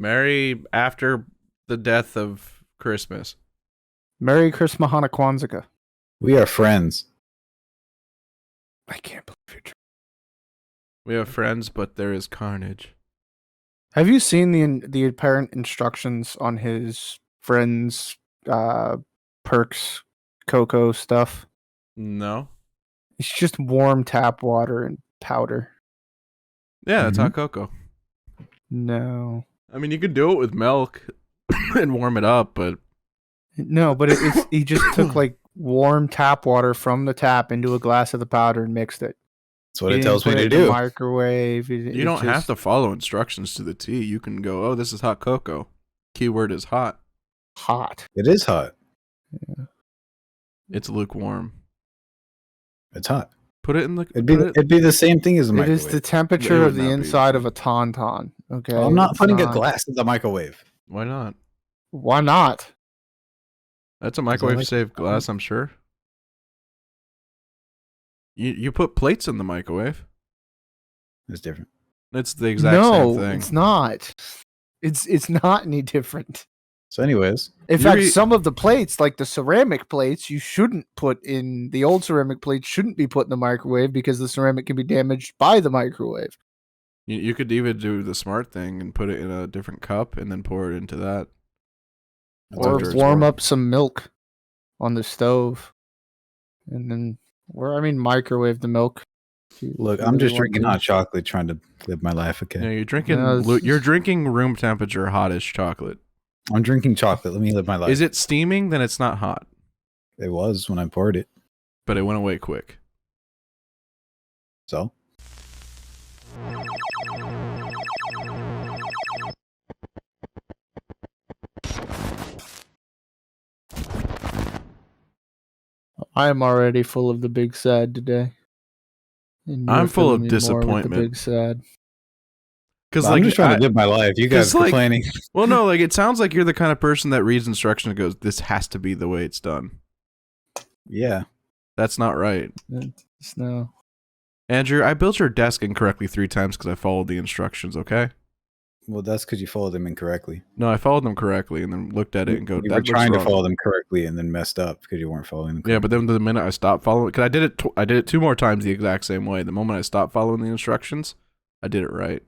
Merry after the death of Christmas. Merry Christmas, Hana Kwanzaa. We are friends. I can't believe you're true. We have friends, but there is carnage. Have you seen the apparent instructions on his friend's perks cocoa stuff? No. It's just warm tap water and powder. Yeah, it's hot cocoa. No. I mean, you could do it with milk and warm it up, but No, but it's he just took like warm tap water from the tap into a glass of the powder and mixed it. That's what it tells me to do. Microwave. you don't have to follow instructions to the T. You can go, oh, this is hot cocoa. Keyword is hot. Hot. It is hot. Yeah. It's lukewarm. It's hot. Put it in the. It'd be the same thing as a It microwave. is the temperature It of would the not be. inside of a tauntaun. Okay. I'm not It's putting a not. glass in the microwave. Why not? Why not? That's a microwave safe glass, I'm sure. You put plates in the microwave. It's different. It's the exact same thing. No, it's not. It's not any different. So, anyways, In fact, some of the plates, like the ceramic plates, you shouldn't put in the old ceramic plates. Shouldn't be put in the microwave because the ceramic can be damaged by the microwave. You could even do the smart thing and put it in a different cup and then pour it into that. Or warm up some milk on the stove, and then, microwave the milk. Look, I'm just drinking hot chocolate, trying to live my life. Okay. Yeah, you're drinking room temperature hottish chocolate. I'm drinking chocolate. Let me live my life. Is it steaming? Then it's not hot. It was when I poured it. But it went away quick. So. I am already full of the big sad today. And I'm you're full of filling me more with disappointment. The big sad. Because I'm just trying to live my life. You guys complaining. Well, no, it sounds like you're the kind of person that reads instructions and goes, "This has to be the way it's done." Yeah, that's not right. No, Andrew, I built your desk incorrectly 3 times because I followed the instructions. Okay. Well, that's because you followed them incorrectly. No, I followed them correctly and then looked at it and go, you were trying to follow them correctly and then messed up because you weren't following them correctly. Yeah, but then the minute I stopped following, because I did it 2 more times the exact same way. The moment I stopped following the instructions, I did it right.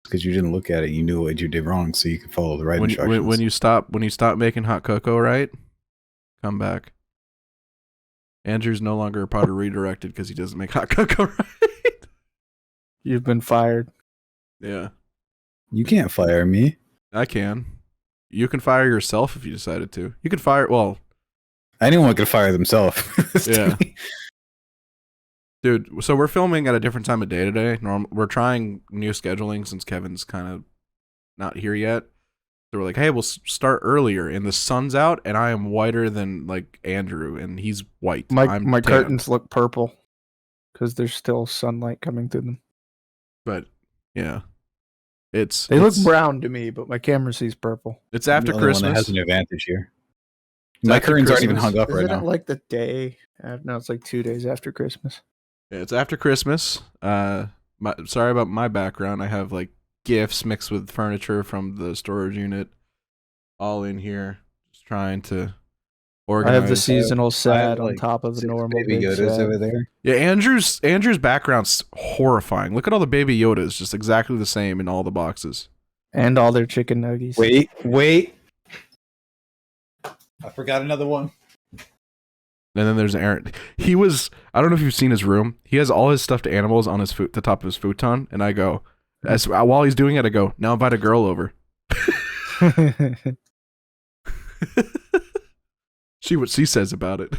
Because you didn't look at it, you knew what you did wrong, so you could follow the right instructions. When you stop making hot cocoa right, come back. Andrew's no longer a part of Redirected because he doesn't make hot cocoa right. You've been fired. Yeah. You can't fire me. I can. You can fire yourself if you decided to. You could fire, well... Anyone could fire themselves. Yeah. Dude, so we're filming at a different time of day today. We're trying new scheduling since Kevin's kind of not here yet. So we're like, hey, we'll start earlier, and the sun's out, and I am whiter than, Andrew, and he's white. My curtains look purple because there's still sunlight coming through them. But, yeah. They look brown to me, but my camera sees purple. It's after Christmas. One that has an advantage here. My curtains aren't even hung up right now. Isn't it the day? No, it's 2 days after Christmas. Yeah, it's after Christmas. Sorry about my background. I have gifts mixed with furniture from the storage unit, all in here. Just trying to organize. I have the seasonal sad on top of the normal baby Yodas over there. Yeah, Andrew's background's horrifying. Look at all the baby Yodas, just exactly the same in all the boxes, and all their chicken nuggies. Wait! I forgot another one. And then there's Aaron. I don't know if you've seen his room. He has all his stuffed animals on the top of his futon, and I go, while he's doing it, I go, now invite a girl over. See what she says about it.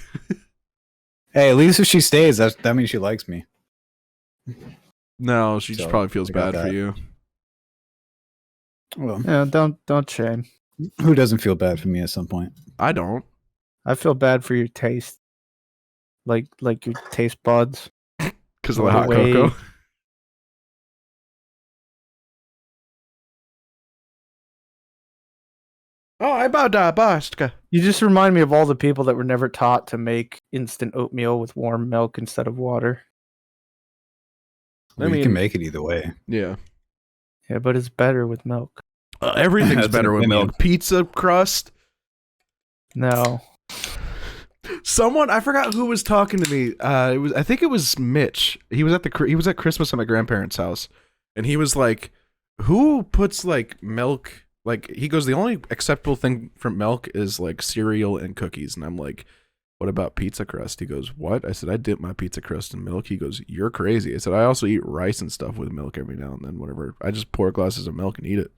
Hey, at least if she stays, that means she likes me. No, she just probably feels bad for you. Well, yeah, don't shame. Who doesn't feel bad for me at some point? I don't. I feel bad for your taste. Like your taste buds. Because of the hot cocoa. Oh, I about Bastka. You just remind me of all the people that were never taught to make instant oatmeal with warm milk instead of water. You can make it either way. Yeah. Yeah, but it's better with milk. Everything's That's better an with opinion. milk. Pizza crust. No. Someone, I forgot who was talking to me. I think it was Mitch. He was at Christmas at my grandparents' house, and he was like, "Who puts like milk?" Like he goes, "The only acceptable thing from milk is like cereal and cookies." And I'm like, "What about pizza crust?" He goes, "What?" I said, "I dip my pizza crust in milk." He goes, "You're crazy." I said, "I also eat rice and stuff with milk every now and then. Whatever. I just pour glasses of milk and eat it."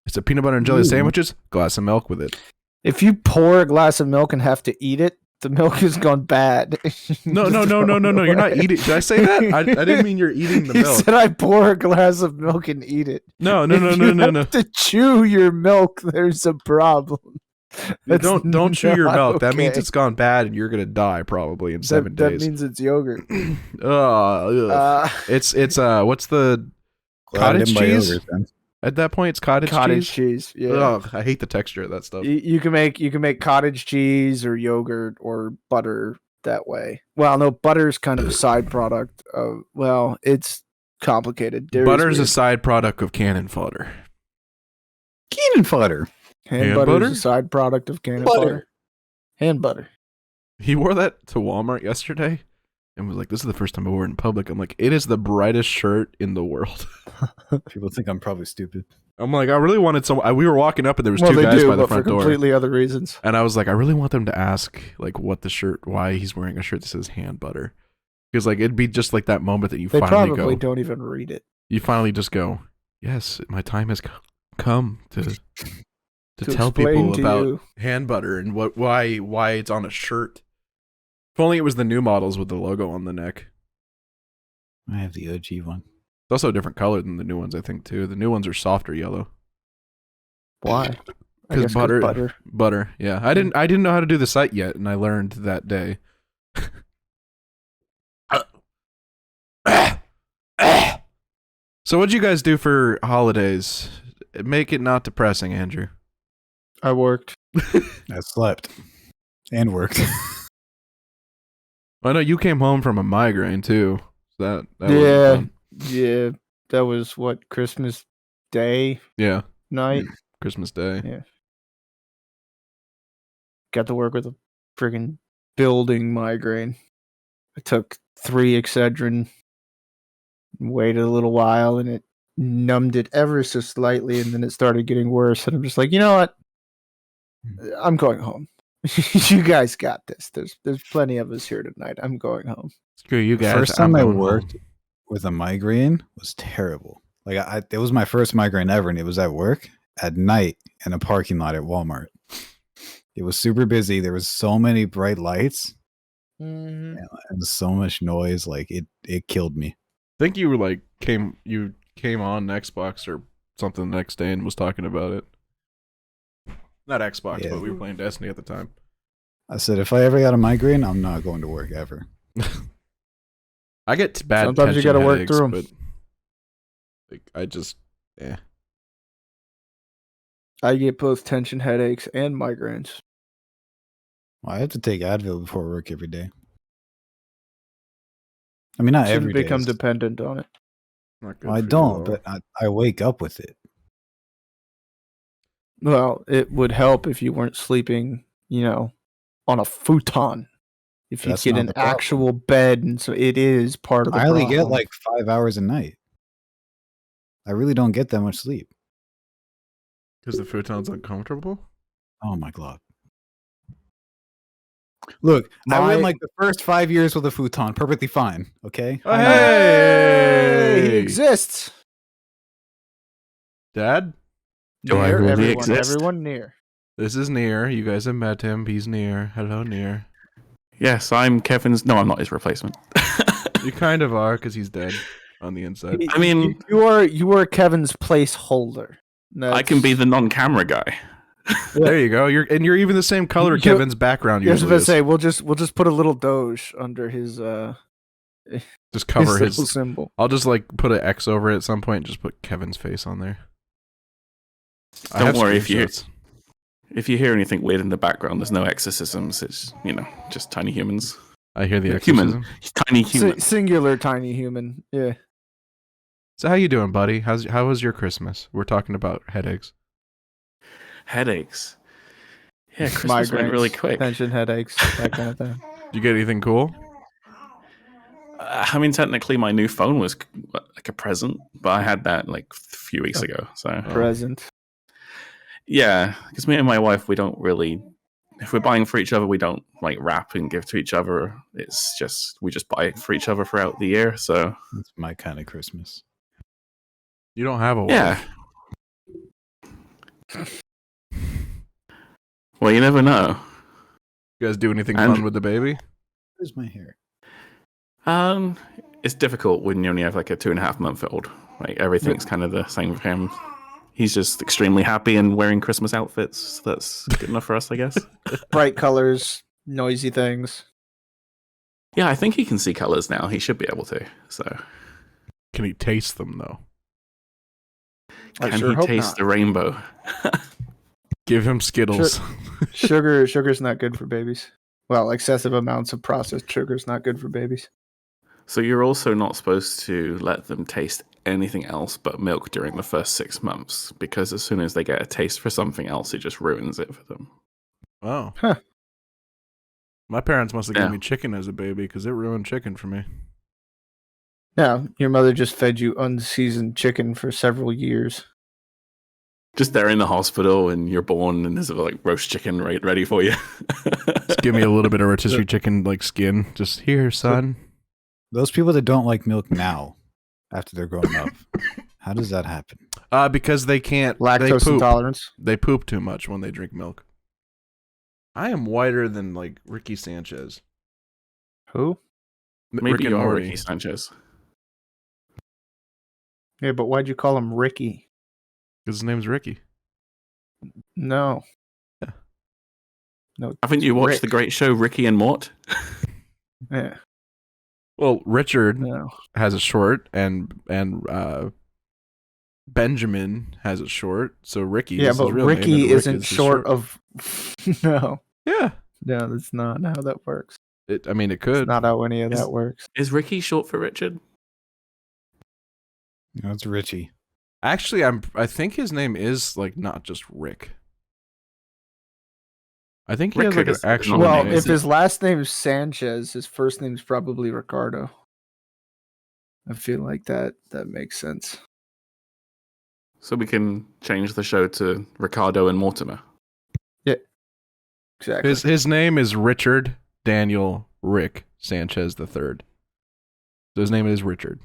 I said, "Peanut butter and jelly sandwiches, glass of milk with it." If you pour a glass of milk and have to eat it, the milk has gone bad. No. You're not eating. Did I say that? I didn't mean you're eating the You milk. said I pour a glass of milk and eat it. No. If you have to chew your milk, there's a problem. That's Don't chew your not milk. That means okay. it's gone bad and you're gonna die probably in 7 That days. means it's yogurt. Ugh. It's what's the cottage cheese? Yogurt, then. At that point, it's cottage cheese. Yeah. Ugh, I hate the texture of that stuff. You can make cottage cheese or yogurt or butter that way. Well, no, butter's kind of a side product of. Well, it's complicated. Butter's a side product of cannon fodder. Cannon fodder. Hand butter? butter is a side product of cannon butter. Hand butter. He wore that to Walmart yesterday and was like, "This is the first time I wore it in public." I'm like, "It is the brightest shirt in the world." People think I'm probably stupid. I'm like, I really wanted some. We were walking up and there was Well, two they guys do, by the but front for door. completely other reasons. And I was like, I really want them to ask like what the shirt, why he's wearing a shirt that says hand butter. Because like it'd be just like that moment that you They finally probably go. don't even read it. You finally just go, yes, my time has come to tell explain people to about you. hand butter and why it's on a shirt. If only it was the new models with the logo on the neck. I have the OG one. It's also a different color than the new ones, I think, too. The new ones are softer yellow. Why? I Because guess butter. Yeah, I didn't know how to do the site yet, and I learned that day. So, what'd you guys do for holidays? Make it not depressing, Andrew. I worked. I slept and worked. I know you came home from a migraine too. So that wasn't Yeah. fun. Yeah, that was what, Christmas Day Yeah, night. Christmas Day. Yeah. Got to work with a friggin' building migraine. I took 3 Excedrin, waited a little while, and it numbed it ever so slightly, and then it started getting worse. And I'm just like, you know what? I'm going home. You guys got this. There's plenty of us here tonight. I'm going home. Screw you guys. First time I'm I going worked home. with a migraine was terrible. Like it was my first migraine ever, and it was at work at night in a parking lot at Walmart. It was super busy. There was so many bright lights and so much noise. Like it killed me. I think you were like came on Xbox or something the next day and was talking about it. Not Xbox, Yeah. but we were playing Destiny at the time. I said, if I ever got a migraine, I'm not going to work ever. I get bad Sometimes you tension gotta work headaches, through 'em. but like, I just I get both tension headaches and migraines. Well, I have to take Advil before work every day. I mean, not Shouldn't every day. become dependent on it. not good Well, I for you don't, at all. but I wake up with it. Well, it would help if you weren't sleeping, on a futon. If you That's get not an the problem. actual bed, and so it is part of the I only get problem. like 5 hours a night. I really don't get that much sleep. Because the futon's uncomfortable. Oh my god! Look, I went like the first 5 years with a futon, perfectly fine. Okay. Oh, Hey, he hey, exists. Dad. Do I Near really everyone, exist? everyone near. This is Nier. You guys have met him. He's Nier. Hello, Nier. Yes, I'm Kevin's. No, I'm not his replacement. You kind of are because he's dead on the inside. I mean, you are Kevin's placeholder. I can be the non-camera guy. There you go. You're even the same color You- Kevin's background I was usually about to is. say we'll just put a little Doge under his Just cover little his. symbol. I'll just like put an X over it at some point and just put Kevin's face on there. I Don't have worry screenshots. if you hear anything weird in the background. There's no exorcisms. It's just tiny humans. I hear the Human. exorcism. Tiny human. Singular tiny human. Yeah. So how you doing, buddy? How was your Christmas? We're talking about headaches. Headaches. Yeah, Christmas went Migraines, really quick. tension, headaches, that kind of thing. Did you get anything cool? I mean, technically, my new phone was like a present, but I had that like a few weeks ago. So Present. yeah, because me and my wife, we don't really. If we're buying for each other, we don't like wrap and give to each other. It's just we just buy it for each other throughout the year. So That's my kind of Christmas. You don't have a wife. yeah. Well, you never know. You guys do anything And- fun with the baby? Where's my hair? It's difficult when you only have like a 2.5-month-old. Like everything's kind of the same with him. He's just extremely happy and wearing Christmas outfits. That's good enough for us, I guess. Bright colors, noisy things. Yeah, I think he can see colors now. He should be able to. So Can he taste them though? I can sure he hope taste not. the rainbow? Give him Skittles. Sugar's not good for babies. Well, excessive amounts of processed sugar is not good for babies. So you're also not supposed to let them taste anything else but milk during the first 6 months, because as soon as they get a taste for something else, it just ruins it for them. Oh. Huh. My parents must have Yeah. given me chicken as a baby because it ruined chicken for me. Yeah, your mother just fed you unseasoned chicken for several years. Just there in the hospital and you're born and there's like roast chicken ready for you. Just give me a little bit of rotisserie chicken like skin. Just here, son. Those people that don't like milk now, after they're grown up, how does that happen? Because they can't. They Lactose poop. intolerance. They poop too much when they drink milk. I am whiter than like Ricky Sanchez. Who? Maybe Rick and you are Morty. Ricky Sanchez. Yeah, but why'd you call him Ricky? Because his name's Ricky. No. Yeah. No. Haven't you watched Rick. the great show Ricky and Mort? Yeah. Well, Richard No. has a short, and Benjamin has a short. So Ricky. Yeah, is his but real name, and Ricky Rick isn't is his short of. No. Yeah. No, that's not how that works. I mean, it It's could. not how any of Is- that works. Is Ricky short for Richard? No, it's Richie. Actually, I think his name is like not just Rick. I think he has like Rickard an is actual not a Well, name. if his last name's Sanchez, his first name's probably Ricardo. I feel like that makes sense. So we can change the show to Ricardo and Mortimer. Exactly. His name is Richard Daniel Rick Sanchez III. So his name is Richard.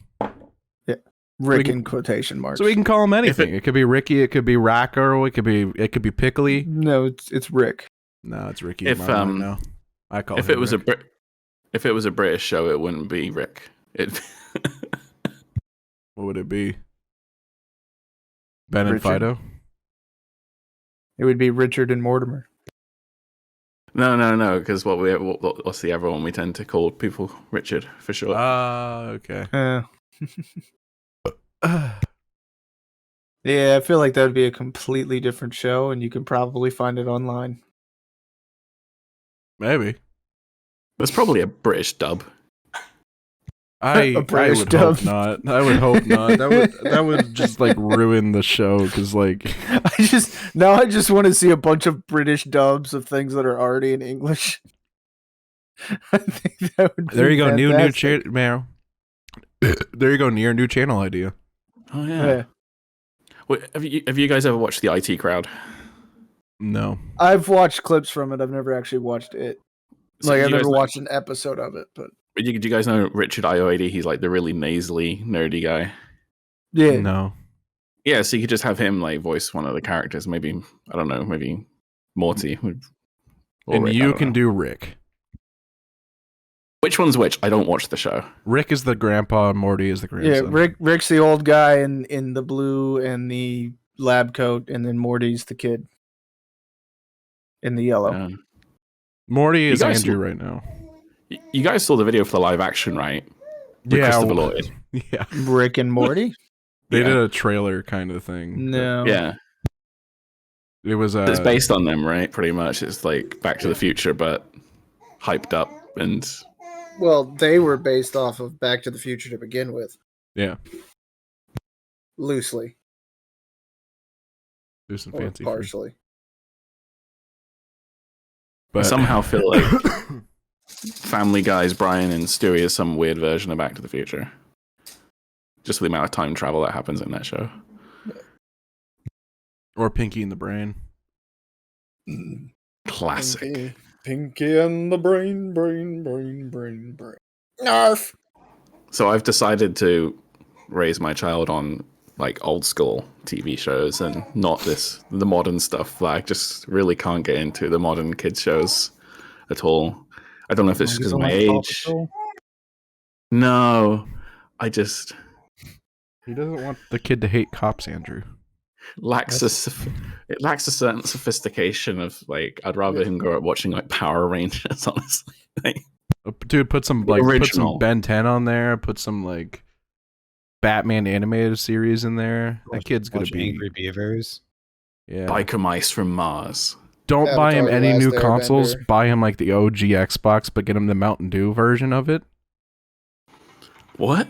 Rick we can- in quotation marks. So we can call him If anything. It could be Ricky. It could be Racco. It could be Pickly. No, it's Rick. No, it's Ricky. If, in my mind now. I call If him it was Rick. if it was a British show, it wouldn't be Rick. What would it be? Ben and Richard. Fido. It would be Richard and Mortimer. No, because what's the other one we tend to call people Richard for sure. Okay. Yeah, I feel like that would be a completely different show, and you can probably find it online. Maybe. There's probably a British dub. I British would dub. hope not. I would hope not. That would just like ruin the show because like I just want to see a bunch of British dubs of things that are already in English. I think that would be there you go, new fantastic. channel. There you go, new channel idea. Oh yeah. Yeah. Wait, have you guys ever watched the IT Crowd? No. I've watched clips from it. I've never actually watched it. So Like do I've you never guys know- watched an episode of it, but Do you guys know Richard Ayoade? He's like the really nasally, nerdy guy. yeah. No. Yeah, so you could just have him like voice one of the characters. Maybe I don't know. Maybe Morty would. or And Rick, I you don't can know. do Rick. Which one's which? I don't watch the show. Rick is the grandpa and Morty is the Yeah, grandson. Rick's the old guy in the blue and the lab coat, and then Morty's the kid in the yellow. Uh, Morty is guys- Andrew right now. you guys saw the video for the live action, right? With Christopher Lloyd. Yeah. Rick and Morty? They Yeah. did a trailer kind of thing. No. Yeah, It was it's based on them, right? Pretty much. It's like Back to the Future, but hyped up and Well, they were based off of Back to the Future to begin with, yeah. loosely Do some or fancy. partially. But I somehow feel like Family Guy's Brian and Stewie is some weird version of Back to the Future. Just the amount of time travel that happens in that show. or Pinky in the Brain. Classic. Pinky and the brain. Narf. So I've decided to raise my child on like old school TV shows and not the modern stuff. I just really can't get into the modern kids shows at all. I don't know if it's because of my age. No, I just He doesn't want the kid to hate cops, Andrew. it lacks a certain sophistication of like. I'd rather him grow up watching like Power Rangers, honestly. Dude, put some original. Ben 10 on there. Put some like Batman animated series in there. That kid's gonna be Angry Beavers. Yeah. Biker Mice from Mars. Don't Avatar: buy him The any Last new consoles. Airbender. Buy him like the OG Xbox, but get him the Mountain Dew version of it. What?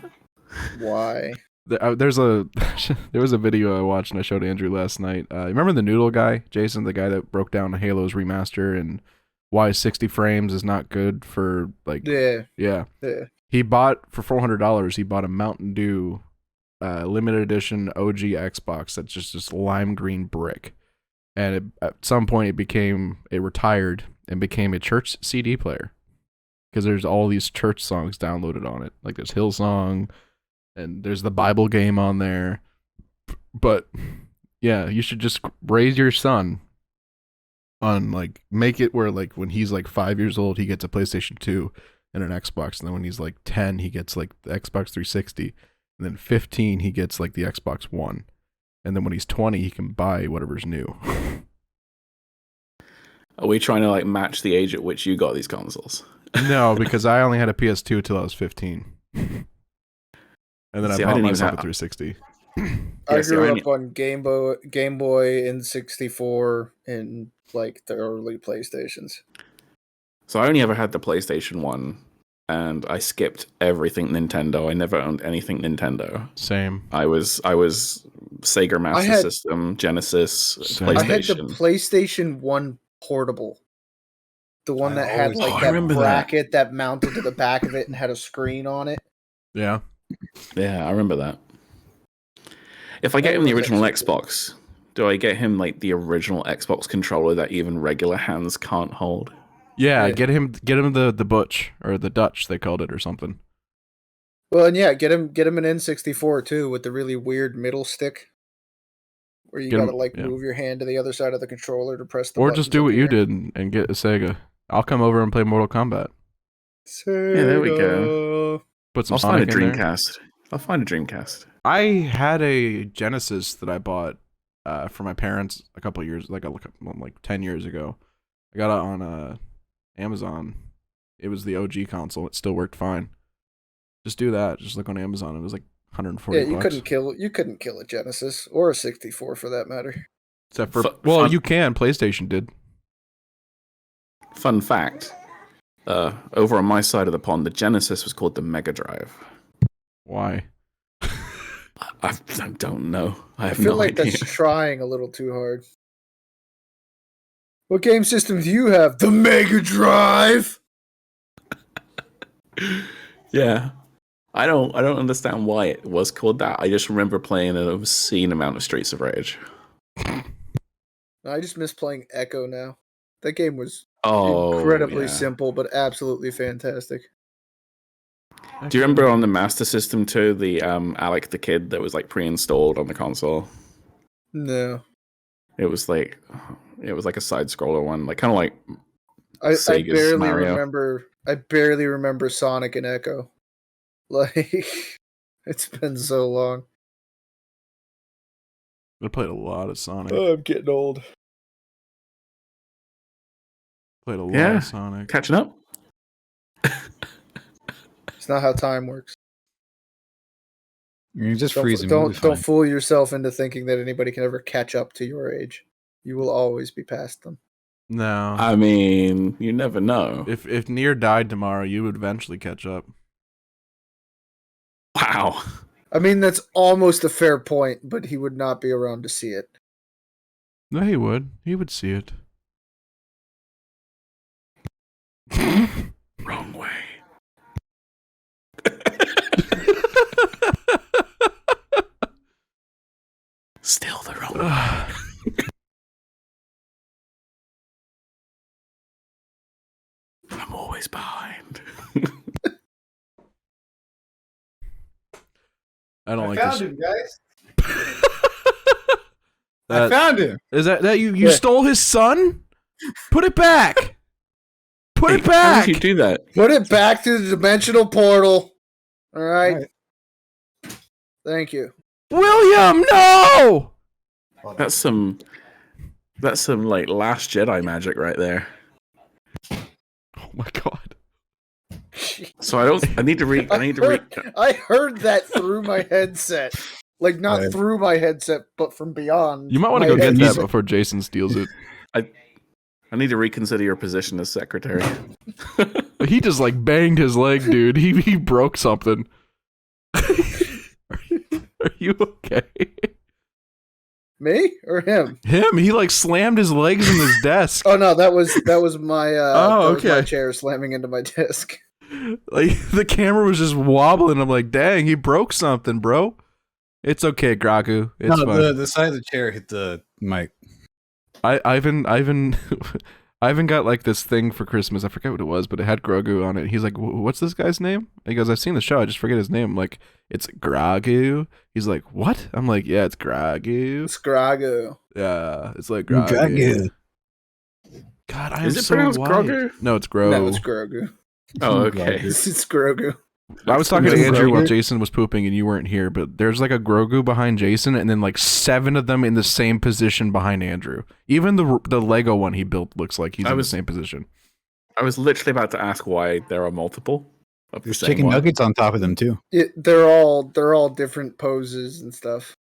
Why? There was a video I watched and I showed Andrew last night. Remember the Noodle guy, Jason, the guy that broke down Halo's remaster and why 60 frames is not good for like Yeah. He bought for $400. He bought a Mountain Dew limited edition OG Xbox that's just this lime green brick, and at some point it retired and became a church CD player because there's all these church songs downloaded on it. Like there's Hillsong, and there's the Bible game on there. But yeah, you should just raise your son on like make it where like when he's like 5 years old he gets a PlayStation 2 and an Xbox, and then when he's like 10 he gets like the Xbox 360, and then 15 he gets like the Xbox One, and then when he's 20 he can buy whatever's new. Are we trying to like match the age at which you got these consoles? No, because I only had a PS2 till I was 15. And then See, I I bought didn't even myself a have- 360. I see, grew I up on Game Boy N64 and like the early PlayStations. So I only ever had the PlayStation 1, and I skipped everything Nintendo. I never owned anything Nintendo. Same. I was Sega Master System, Genesis, Same. PlayStation. I had the PlayStation 1 portable. The one that had like that bracket that mounted to the back of it and had a screen on it. Yeah. Yeah, I remember that. If I get him the original Xbox, do I get him like the original Xbox controller that even regular hands can't hold? Yeah, get him the Butch or the Dutch they called it or something. Well, and yeah, get him an N64 too with the really weird middle stick, where you gotta move your hand to the other side of the controller to press the. Or just do what you did and get a Sega. I'll come over and play Mortal Kombat. Sega. Yeah, there we go. Put some I'll find a Sonic in there. Dreamcast. I'll find a Dreamcast. I had a Genesis that I bought for my parents a couple of years, like 10 years ago. I got it on Amazon. It was the OG console. It still worked fine. Just do that. Just look on Amazon. It was like 140 Yeah, you bucks. couldn't kill a Genesis or a 64 for that matter. Except for you can. PlayStation did. Fun fact. Over on my side of the pond, the Genesis was called the Mega Drive. Why? I don't know. I feel like idea. That's trying a little too hard. What game system do you have? The Mega Drive. Yeah. I don't understand why it was called that. I just remember playing an obscene amount of Streets of Rage. I just miss playing Echo now. That game was incredibly simple, but absolutely fantastic. Do you remember on the Master System too, the Alec the Kid that was like pre-installed on the console? No. It was like a side scroller one, like kind of like I barely Mario. I barely remember Sonic and Echo. Like it's been so long. I played a lot of Sonic. Oh, I'm getting old. Played a lot of Sonic. Catching up. It's not how time works. You're just freezing. Don't fool yourself into thinking that anybody can ever catch up to your age. You will always be past them. No. I mean, you never know. If Nier died tomorrow, you would eventually catch up. Wow. I mean, that's almost a fair point, but he would not be around to see it. No, he would. He would see it. Wrong way. Still the wrong way. I'm always behind. I don't like found this. him, guys. I found him. Is that you Yeah. stole his son? Put it back. Put it How back. did you do that? Put it back to the dimensional portal. All right. All right. Thank you. William, no. That's some like Last Jedi magic right there. Oh my god. So I need to read. I heard that through my headset. Like, not Right. through my headset, but from beyond. You might want to my go get that headset. before Jason steals it. I need to reconsider your position as secretary. He just like banged his leg, dude. He broke something. Are you okay? Me or him? Him? He like slammed his legs in his desk. Oh no, that was my Oh, that was my okay. chair slamming into my desk. Like the camera was just wobbling. I'm like, dang, he broke something, bro. It's okay, Gragu. It's No, fine. the side of the chair hit the mic. Ivan Ivan got like this thing for Christmas. I forget what it was, but it had Grogu on it. He's like, "What's this guy's name?" He goes, "I've seen the show. I just forget his name." I'm like, "It's Grogu." He's like, "What?" I'm like, "Yeah, it's Grogu." Scrago. Yeah, it's like Grogu. Grogu. God, I am Is it so pronounced white. Grogu? No, it's Grogu. No, it's Grogu. Oh, okay. It's Grogu. I was talking Is to it Andrew while Grogu? Jason was pooping and you weren't here, but there's like a Grogu behind Jason and then like 7 of them in the same position behind Andrew. Even the Lego one he built looks like he's in the same position. I was literally about to ask why there are multiple of the There's same chicken one. nuggets on top of them too. They're all different poses and stuff.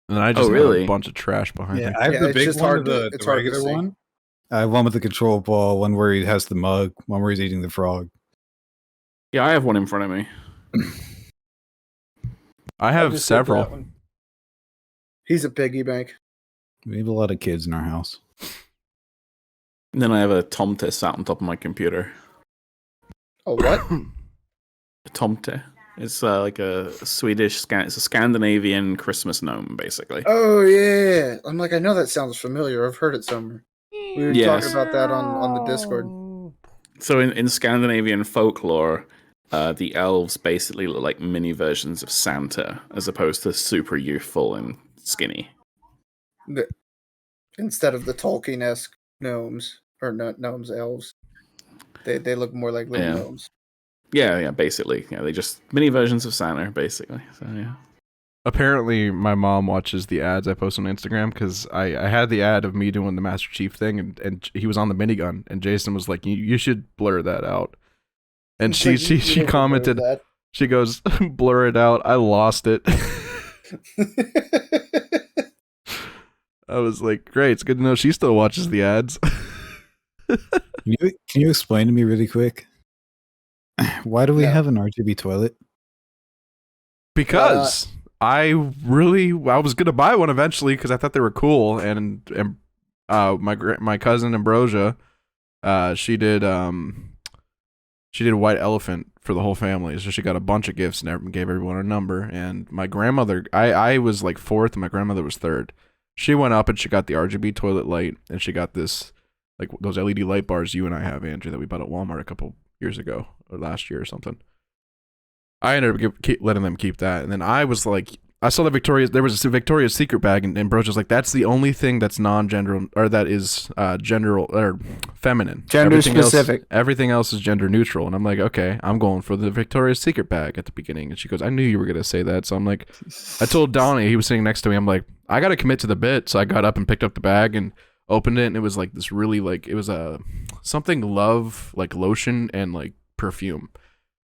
And I just Oh, have really? a bunch of trash behind me. I have Yeah, the it's big just one, hard to- the it's hard to regular see. one. I have one with the control ball, one where he has the mug, one where he's eating the frog. Yeah, I have one in front of me. I I have just did that several. one. He's a piggy bank. We have a lot of kids in our house. And then I have a Tomte sat on top of my computer. Oh, what? A Tomte. It's like a Swedish, it's a Scandinavian Christmas gnome, basically. Oh yeah. I'm like, I know that sounds familiar. I've heard it somewhere. We were Yes. talking about that on the Discord. So in Scandinavian folklore, the elves basically look like mini versions of Santa, as opposed to super youthful and skinny. Instead of the Tolkien-esque gnomes, or not gnomes, elves. They look more like little Yeah. gnomes. Yeah, basically. Yeah, they just mini versions of Santa, basically. So yeah. Apparently, my mom watches the ads I post on Instagram because I had the ad of me doing the Master Chief thing and he was on the minigun and Jason was like, you should blur that out. And It's like, you she never commented, heard she goes, blur it out. I lost it. that. I was like, great. It's good to know she still watches the ads. Can you explain to me really quick? Why do we Yeah. have an RGB toilet? Because I was gonna buy one eventually because I thought they were cool, and my cousin Ambrosia, she did White Elephant for the whole family, so she got a bunch of gifts and gave everyone a number. And my grandmother, I was like 4th, and my grandmother was 3rd. She went up and she got the RGB toilet light, and she got this like those LED light bars you and I have, Andrew, that we bought at Walmart a couple years ago or last year or something. I ended up letting them keep that, and then I was like, I saw there was a Victoria's Secret bag, and Broach was like, that's the only thing that's non-gender, or that is gender or feminine. Gender Everything specific. Everything else is gender neutral, and I'm like, okay, I'm going for the Victoria's Secret bag at the beginning, and she goes, I knew you were gonna say that, so I'm like, I told Donnie, he was sitting next to me, I'm like, I gotta commit to the bit, so I got up and picked up the bag and opened it, and it was like this really like it was a something love like lotion and like perfume.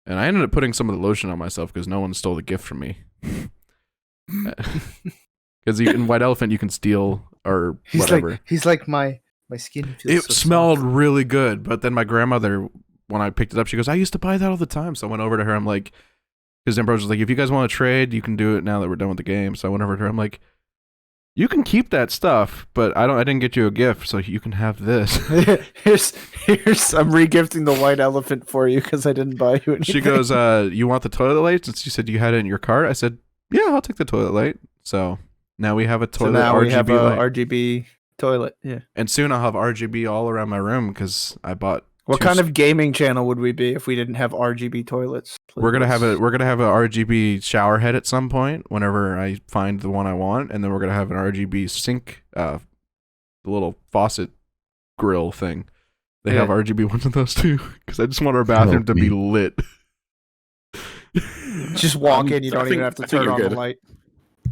And I ended up putting some of the lotion on myself because no one stole the gift from me. Because in White Elephant you can steal or whatever. He's like my skin feels It smelled really good, but then my grandmother, when I picked it up, she goes, I used to buy that all the time. So I went over to her, I'm like, because Ambrose was like, if you guys want to trade, you can do it now that we're done with the game. So I went over to her, I'm like, You can keep that stuff, but I didn't get you a gift, so you can have this. here's I'm regifting the white elephant for you because I didn't buy you anything. She goes, you want the toilet light? Since you said you had it in your cart, I said, yeah, I'll take the toilet light. So now we have a toilet. So now RGB we have a light. RGB toilet. Yeah. And soon I'll have RGB all around my room because I bought. What kind of gaming channel would we be if we didn't have RGB toilets? Please. We're gonna have a RGB shower head at some point whenever I find the one I want, and then we're gonna have an RGB sink, the little faucet grill thing. They have RGB ones of those too, because I just want our bathroom to be lit. Just walk in, you don't even have to turn on the light.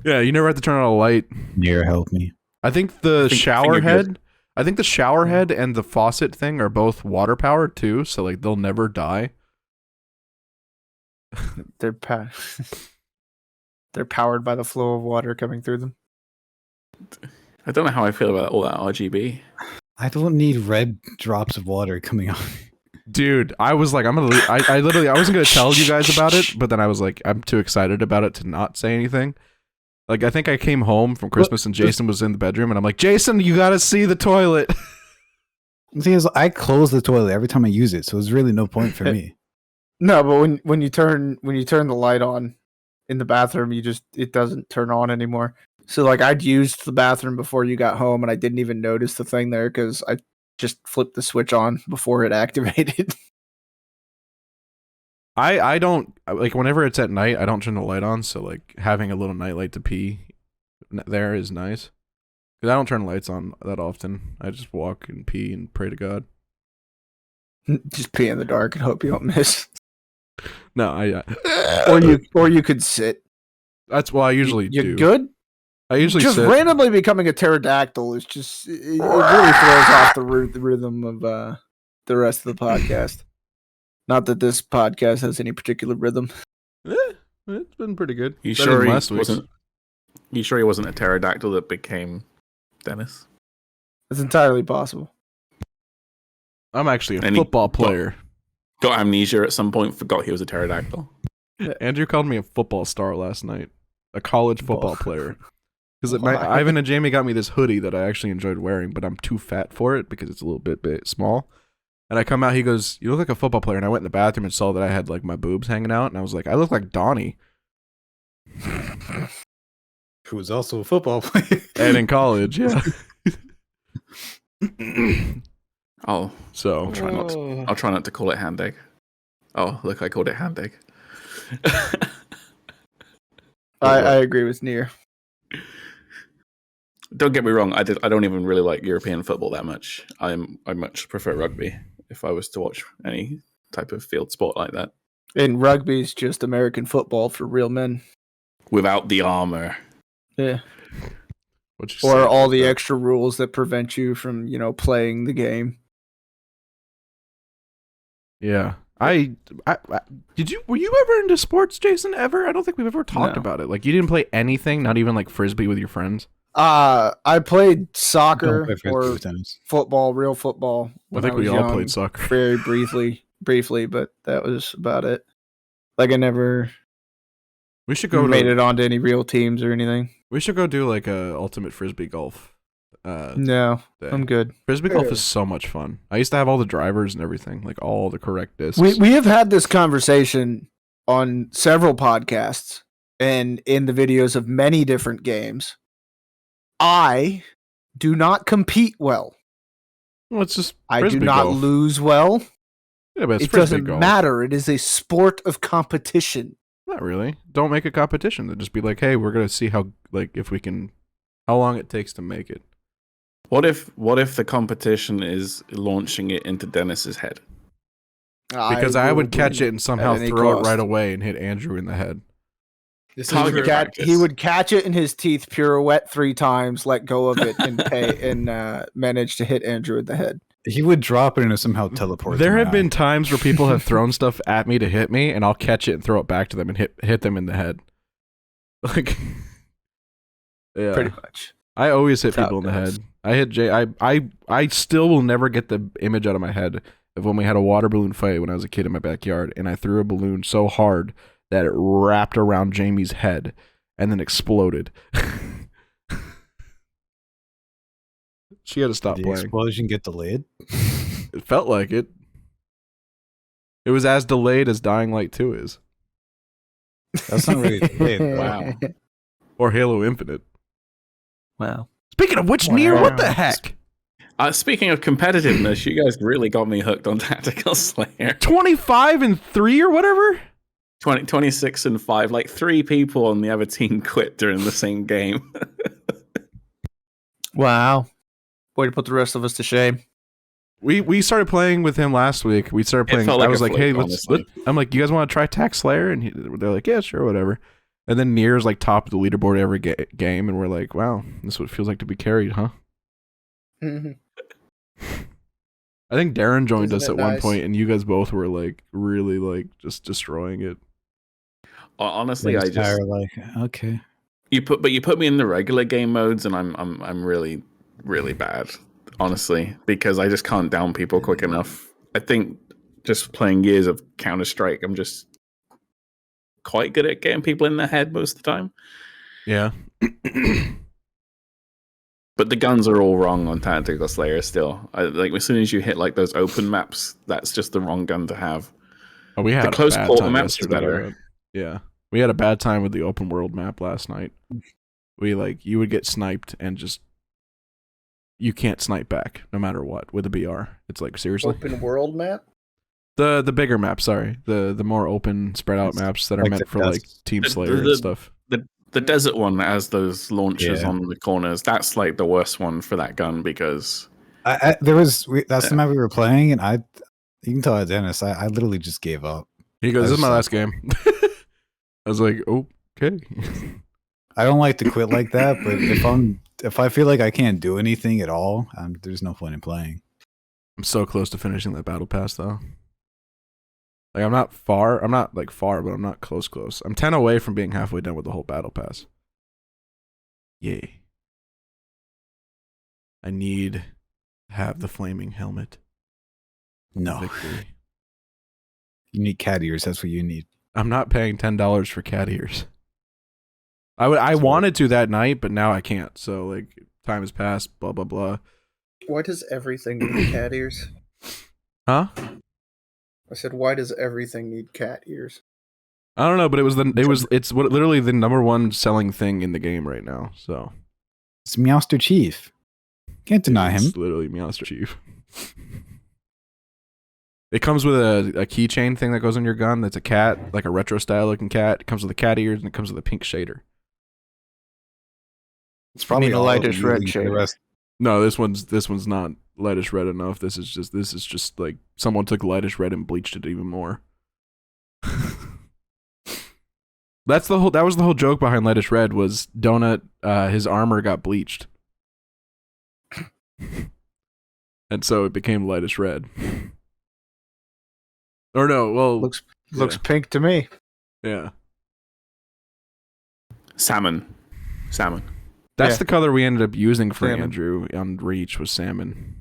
Yeah, you never have to turn on a light. Nier, help me. I think the shower head. I think the shower head and the faucet thing are both water powered too, so like they'll never die. They're powered by the flow of water coming through them. I don't know how I feel about all that RGB. I don't need red drops of water coming out. Dude, I was like, I'm gonna leave. I wasn't gonna tell you guys about it, but then I was like, I'm too excited about it to not say anything. Like, I think I came home from Christmas and Jason was in the bedroom, and I'm like, Jason, you gotta see the toilet. See, I close the toilet every time I use it, so there's really no point for me. No, but when you turn the light on in the bathroom, it doesn't turn on anymore. So like I'd used the bathroom before you got home, and I didn't even notice the thing there because I just flipped the switch on before it activated. I don't like whenever it's at night, I don't turn the light on, so like having a little nightlight to pee there is nice. Because I don't turn lights on that often. I just walk and pee and pray to God. Just pee in the dark and hope you don't miss. No, or you could sit. That's what I usually do. You're good? I usually just sit. Randomly becoming a pterodactyl is just it really throws off the rhythm of the rest of the podcast. Not that this podcast has any particular rhythm. It's been pretty good. You sure he wasn't a pterodactyl that became Dennis? It's entirely possible. I'm actually a football player. Got amnesia at some point, forgot he was a pterodactyl. Andrew called me a football star last night. A college football player. Because Ivan and Jamie got me this hoodie that I actually enjoyed wearing, but I'm too fat for it because it's a little bit small. And I come out, he goes, you look like a football player. And I went in the bathroom and saw that I had like my boobs hanging out. And I was like, I look like Donnie. Who was also a football player. And in college, yeah. Oh. So. I'll try not to call it hand egg. Oh, look, I called it hand egg. I agree with Nier. Don't get me wrong, I don't even really like European football that much. I much prefer rugby if I was to watch any type of field sport like that. And rugby's just American football for real men. Without the armor. Yeah. Or all the extra rules that prevent you from, playing the game. Yeah. Were you ever into sports, Jason, ever? I don't think we've ever talked about it. Like, you didn't play anything, not even like Frisbee with your friends? I played soccer or tennis. Football, real football. I think we all played soccer. Very briefly, but that was about it. Like I never made it onto any real teams or anything. We should go do like a ultimate Frisbee golf. No, I'm good. Frisbee golf is so much fun. I used to have all the drivers and everything, like all the correct discs. We have had this conversation on several podcasts and in the videos of many different games. I do not compete well. Well, it's just I Frisbee do not golf. lose well. Yeah, but it doesn't matter. It is a sport of competition. Not really. Don't make a competition. Then just be like, hey, we're gonna see how long it takes to make it. What if the competition is launching it into Dennis's head? Because I would catch it and somehow throw it right away and hit Andrew in the head. He would catch it in his teeth, pirouette 3 times, let go of it, and manage to hit Andrew in the head. He would drop it and somehow teleport. There have been times where people have thrown stuff at me to hit me, and I'll catch it and throw it back to them and hit them in the head. Like, yeah, pretty much. I always hit people in the head. I hit Jay. I still will never get the image out of my head of when we had a water balloon fight when I was a kid in my backyard, and I threw a balloon so hard that it wrapped around Jamie's head and then exploded. She had to stop Did the playing. explosion get delayed? It felt like it. It was as delayed as Dying Light 2 is. That's not really delayed. Wow. Or Halo Infinite. Wow. Speaking of which, Nier, what the Wow. heck? Speaking of competitiveness, you guys really got me hooked on Tactical Slayer. 25-3 or whatever? 26-5. Like 3 people on the other team quit during the same game. Wow. Way to put the rest of us to shame. We started playing with him last week. We started playing. felt I like was a like, fluke, hey, honestly. I'm like, you guys want to try Tac Slayer? And they're like, yeah, sure, whatever. And then Nier's like top of the leaderboard every game, and we're like, wow, this is what it feels like to be carried, huh? Mhm. I think Darren joined Isn't us it at one nice? point, and you guys both were like really like just destroying it. Honestly, They I just just are like, okay. you put me in the regular game modes, and I'm really really bad, honestly, because I just can't down people quick enough. I think just playing years of Counter-Strike, I'm just quite good at getting people in their head most of the time. Yeah. But the guns are all wrong on Tactical Slayer still. Like as soon as you hit like those open maps, that's just the wrong gun to have. Oh, we had The close a bad quarter time maps are yesterday, better. right? Yeah, we had a bad time with the open world map last night. We like you would get sniped and just you can't snipe back no matter what with a BR. It's like seriously. Open world map? The bigger maps, sorry. The more open spread out maps that are Like meant the for like dust. Team The- Slayer the- and stuff. The desert one that has those launchers Yeah. on the corners, that's like the worst one for that gun because That's the map we were playing, and you can tell Dennis, I literally just gave up. He goes, I "This is my last just game." I was like, "Okay." I don't like to quit like that, but if I feel like I can't do anything at all, there's no point in playing. I'm so close to finishing that battle pass though. Like I'm not far, but I'm not close. I'm 10 away from being halfway done with the whole battle pass. Yay. I need to have the flaming helmet. No, Victory. you need cat ears. That's what you need. I'm not paying $10 for cat ears. I wanted to that night, but now I can't. So like time has passed, blah blah blah. Why does everything need cat ears? Huh? I said, why does everything need cat ears? I don't know, but it's literally the number one selling thing in the game right now. So It's Meowster Chief. Can't deny him. It's literally Meowster Chief. It comes with a keychain thing that goes on your gun. That's a cat, like a retro style looking cat. It comes with the cat ears and it comes with a pink shader. It's probably mean a all of lightish you red and the shader. rest- No, this one's not lightish red enough. This is just like someone took lightish red and bleached it even more. That was the whole joke behind lightish red was Donut his armor got bleached. And so it became lightish red. Or no, well Looks yeah. pink to me. Yeah. salmon. That's Yeah. the color we ended up using for Salmon. Andrew on Reach was salmon.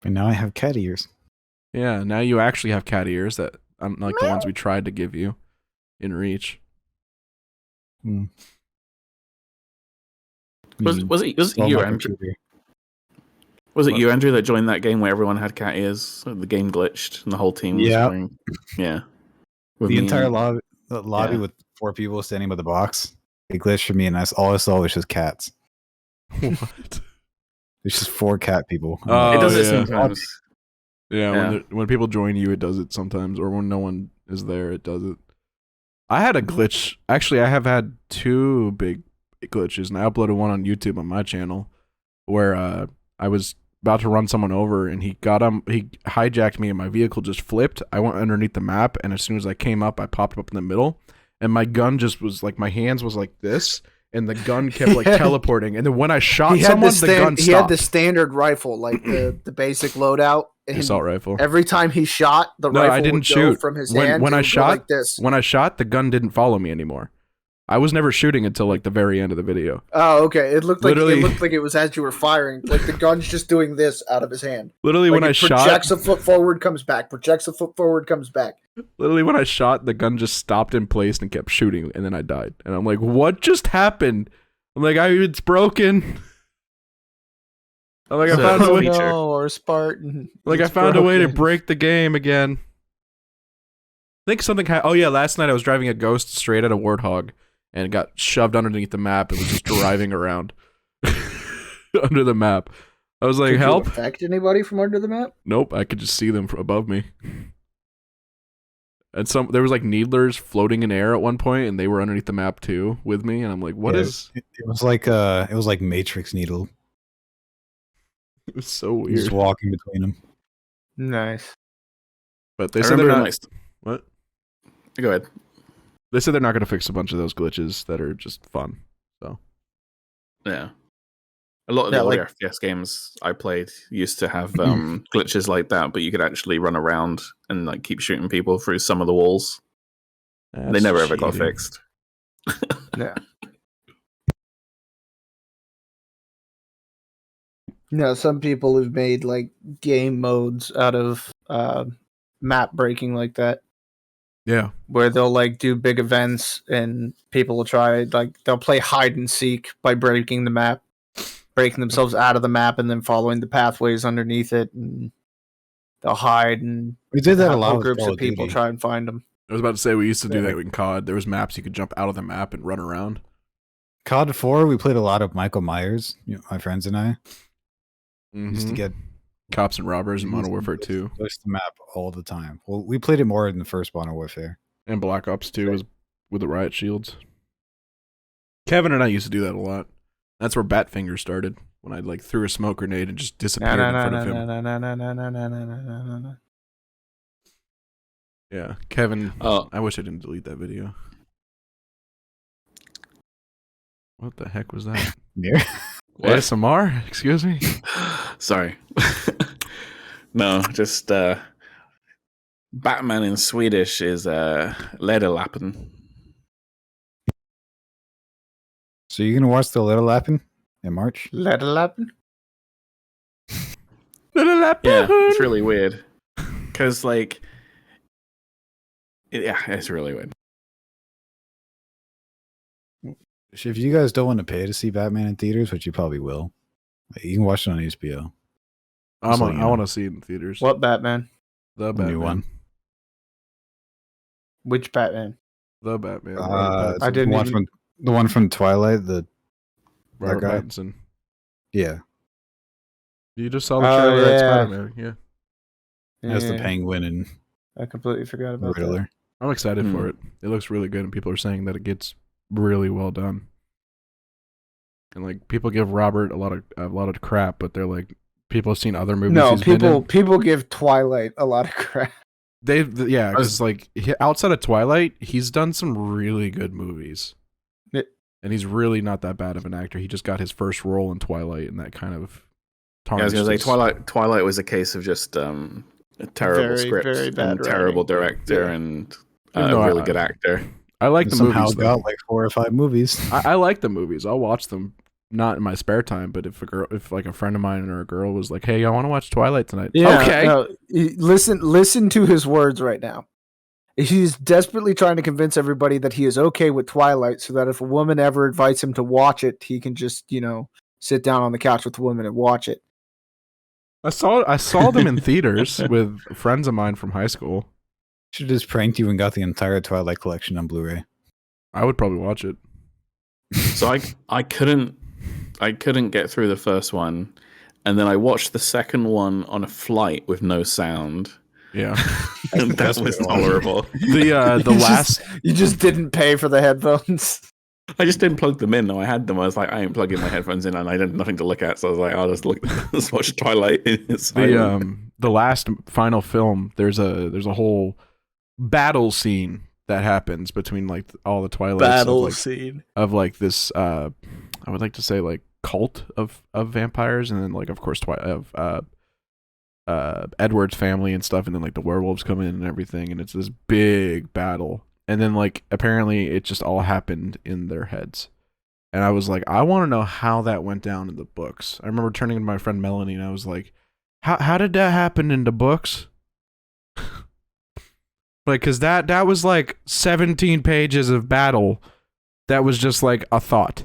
And now I have cat ears. Yeah, now you actually have cat ears that unlike the ones we tried to give you in Reach. Hmm. Was it Well, you, my Andrew? computer. Was it you, Andrew, that joined that game where everyone had cat ears? The game glitched and the whole team was Yeah. playing. Yeah. With The me entire and- lobby Yeah. with 4 people standing by the box. It glitched for me, and all I saw was just cats. What? There's just 4 cat people. I'm Oh, It does it yeah. sometimes. Yeah, Yeah. when people join you, it does it sometimes, or when no one is there, it does it. I had a glitch. Actually, I have had 2 big glitches, and I uploaded one on YouTube on my channel, where I was about to run someone over, and he hijacked me, and my vehicle just flipped. I went underneath the map, and as soon as I came up, I popped up in the middle, and my gun just was like my hands was like this, and the gun kept like teleporting, and then when I shot someone, the gun He had the stopped. standard rifle, like the basic loadout. And Assault rifle. every time he shot, the No, rifle I didn't would go shoot. from his When- hand. when it I would go shot- like this. When I shot, the gun didn't follow me anymore. I was never shooting until like the very end of the video. Oh, okay. It looked like Literally- it was as you were firing. Like the gun's just doing this out of his hand. Literally, Like when I it shot, projects a foot forward, comes back. Projects a foot forward, comes back. the gun just stopped in place and kept shooting, and then I died. And I'm like, what just happened? I'm like, it's broken. I'm like, I So- found a Oh, way. feature. no, or Spartan. Like, I it's found a way to broken. break the game again. I think something. Oh yeah, last night I was driving a Ghost straight at a Warthog, and it got shoved underneath the map. It was just driving around under the map. I was like, Did help! you affect anybody from under the map? Nope, I could just see them from above me. And there was like needlers floating in air at one point, and they were underneath the map too with me. And I'm like, what Yeah, is? It was like Matrix Needle. It was so You're just weird. walking between them. Nice. But they I said they're remember not. like, What? go ahead. They said they're not going to fix a bunch of those glitches that are just fun. Yeah. A lot of the Yeah, older like- FPS games I played used to have glitches like that, but you could actually run around and like keep shooting people through some of the walls. They That's never ever got cheating. fixed. Yeah. No, some people have made like game modes out of map breaking like that, Yeah. where they'll like do big events and people will try like they'll play hide and seek by breaking the map, breaking themselves out of the map and then following the pathways underneath it, and they'll hide and We did that a have lot whole with groups Call of of people Duty. try and find them. I was about to say we used to do Yeah. that in COD. There was maps you could jump out of the map and run around. COD 4, we played a lot of Michael Myers, my friends and I. Used to Mhm. get Cops and Robbers and used Modern to Warfare push- 2 push the map all the time. Well, we played it more in the first Modern Warfare. and Black Ops 2 was with the riot shields. Kevin and I used to do that a lot. That's where Batfinger started, when I like threw a smoke grenade and just disappeared in front of him. Yeah, Kevin. Oh. I wish I didn't delete that video. What the heck was that? Nier? What? ASMR? Excuse me. Sorry. No, just Batman in Swedish is Lederlappen. So you're gonna watch the Little Lappin in March? Let it happen. Yeah, it's really weird. Because, like, yeah, it's really weird. If you guys don't want to pay to see Batman in theaters, which you probably will, you can watch it on HBO. I So, you know. want to see it in theaters. What Batman? The The Batman. new one. Which Batman? The Batman. I didn't the one even- from the one from Twilight. Robert guy? Pattinson. Yeah, You just saw the Oh, trailer at yeah. Spider-Man. Yeah. as the Yeah, Penguin and I completely forgot about that. Riddler. I'm excited for Hmm. it. It looks really good, and people are saying that it gets really well done. And like people give Robert a lot of crap, but they're like people have seen other movies. No, he's been in. people give Twilight a lot of crap. Yeah, because like outside of Twilight, he's done some really good movies, and he's really not that bad of an actor. He just got his first role in Twilight, and that kind of Yeah, I was tarnished gonna say his- Twilight was a case of just a terrible Very, script very bad and terrible writing. director Yeah. and Even a though really good actor. I like the Somehow movies. got Though. like 4 or 5 movies. I like the movies. I'll watch them. Not in my spare time, but if like a friend of mine or a girl was like, "Hey, I want to watch Twilight tonight." Okay. No, listen to his words right now. He's desperately trying to convince everybody that he is okay with Twilight, so that if a woman ever invites him to watch it, he can just sit down on the couch with the woman and watch it. I saw them in theaters with friends of mine from high school. Should have just pranked you and got the entire Twilight collection on Blu-ray. I would probably watch it. So I couldn't get through the first one, and then I watched the second one on a flight with no sound, Yeah. and that was tolerable. The last You just didn't pay for the headphones. I just didn't plug them in. No, I had them. I was like, I ain't plugging my headphones in, and I had nothing to look at. So I was like, I'll just let's watch Twilight in silence. the last final film. There's a whole battle scene that happens between like all the Twilights scene. of like this. I would like to say like cult of vampires, and then like of course Edward's family and stuff, and then like the werewolves come in and everything, and it's this big battle. And then like apparently it just all happened in their heads. And I was like, I want to know how that went down in the books. I remember turning to my friend Melanie and I was like, how did that happen in the books? Like, cause that was like 17 pages of battle that was just like a thought.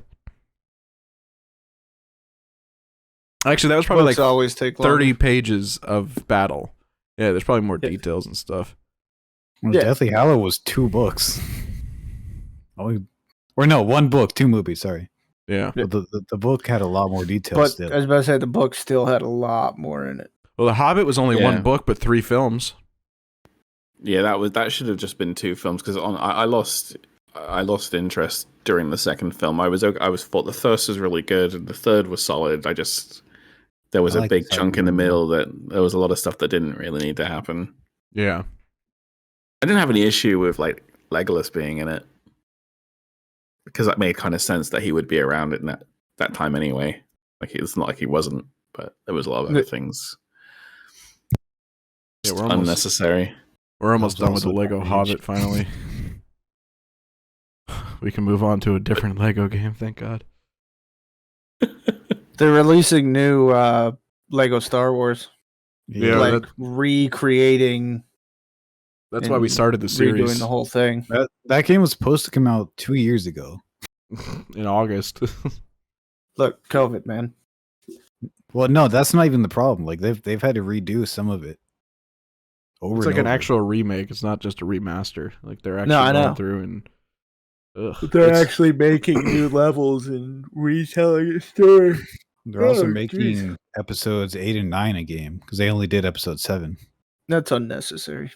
Actually, that was probably Books like always take longer. 30 pages of battle. Yeah, there's probably more details and stuff. Well, Yeah. Deathly Hallow was 2 books. Or no, 1 book, 2 movies. Sorry. Yeah. But the book had a lot more details. But Still, I was about to say the book still had a lot more in it. Well, The Hobbit was only Yeah. 1 book, but 3 films. Yeah, that should have just been 2 films because I lost interest during the second film. I thought the first was really good and the third was solid. There was I a like big the chunk in the second one middle that there was a lot of stuff that didn't really need to happen. Yeah. I didn't have any issue with like Legolas being in it because that made kind of sense that he would be around at that time anyway. Like it's not like he wasn't, but there was a lot of other things Yeah, just unnecessary. We're almost That done was with the also Lego Age. Hobbit finally. We can move on to a different Lego game, thank God. They're releasing new Lego Star Wars, Yeah, like recreating. That's why we and started the redoing series the whole thing. that game was supposed to come out 2 years ago. in August. Look, COVID, man. Well, no, that's not even the problem. Like they've had to redo some of it. Over It's and like an over. actual remake. It's not just a remaster. Like they're actually No, I going know. through and They're actually making new levels and retelling a story. They're also Oh, making jeez. episodes 8 and 9 a game because they only did episode 7. That's unnecessary.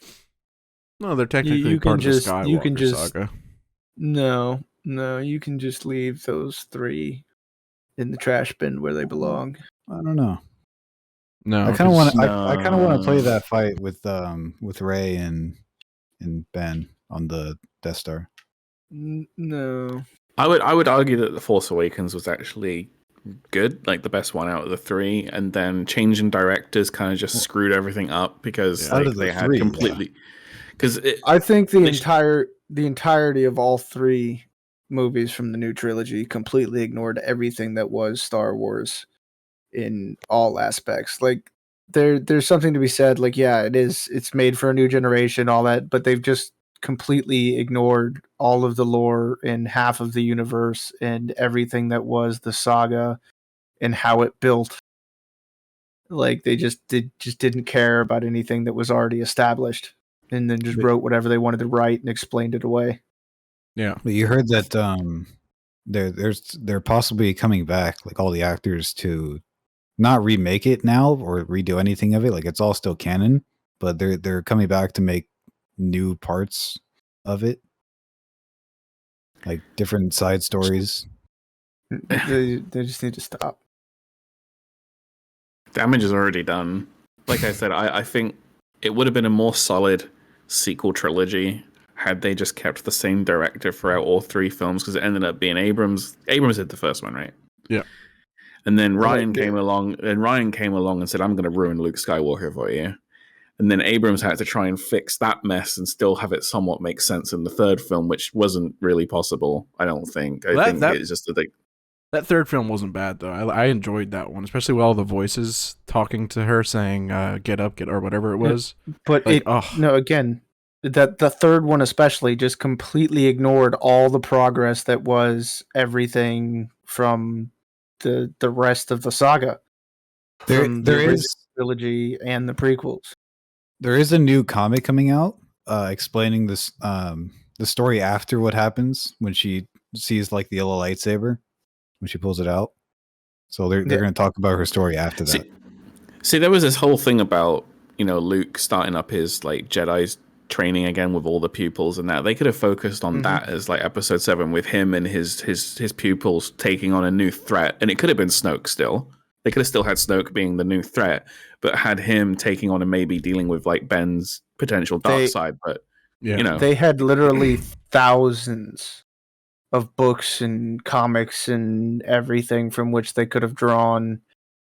No, they're technically you can part of the just- Skywalker you can just- saga. No, you can just leave those 3 in the trash bin where they belong. I don't know. No, I kind of want 'cause- to. I kind of want to play No. that fight with Rey and Ben on the Death Star. No. I would argue that The Force Awakens was actually good, like the best one out of the 3, and then changing directors kind of just screwed everything up because Yeah. Out like, of the they had 3, completely because I think the They sh- entirety of all 3 movies from the new trilogy completely ignored everything that was Star Wars in all aspects. Like there's something to be said, like, yeah, it's made for a new generation, all that, but they've just completely ignored all of the lore in half of the universe and everything that was the saga and how it built. Like they just didn't care about anything that was already established and then just wrote whatever they wanted to write and explained it away. yeah. But you heard that they're possibly coming back, like all the actors, to not remake it now or redo anything of it. Like it's all still canon, but they're coming back to make new parts of it, like different side stories. They just need to stop. damage is already done. Like I said, I think it would have been a more solid sequel trilogy had they just kept the same director throughout all 3 films, because it ended up being Abrams. Abrams did the first one, right? Yeah. And then Right, Ryan came along, and said, "I'm going to ruin Luke Skywalker for you." And then Abrams had to try and fix that mess and still have it somewhat make sense in the 3rd film, which wasn't really possible. I don't think. I think it's just that they. That 3rd film wasn't bad though. I enjoyed that one, especially with all the voices talking to her saying get up, or whatever it was. But Like, again, that the 3rd one especially just completely ignored all the progress that was everything from the rest of the saga. From the There original is trilogy and the prequels. there is a new comic coming out explaining this the story after what happens when she sees like the yellow lightsaber when she pulls it out. So they're Yeah. going to talk about her story after that. See, there was this whole thing about Luke starting up his like Jedi's training again with all the pupils and that. They could have focused on that as like episode 7 with him and his pupils taking on a new threat, and it could have been Snoke still. They could have still had Snoke being the new threat, but had him taking on and maybe dealing with like Ben's potential dark side. But yeah. They had literally thousands of books and comics and everything from which they could have drawn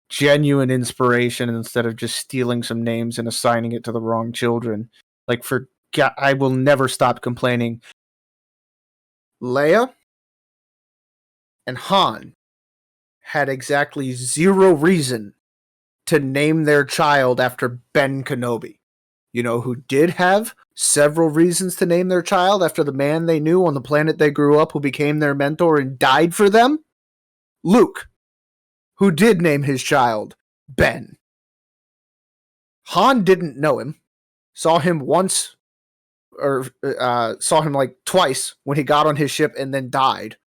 genuine inspiration instead of just stealing some names and assigning it to the wrong children. Like I will never stop complaining. Leia and Han had exactly 0 reason to name their child after Ben Kenobi. You know who did have several reasons to name their child after the man they knew on the planet they grew up who became their mentor and died for them? Luke. who did name his child Ben. Han didn't know him, saw him once, or saw him like twice when he got on his ship and then died.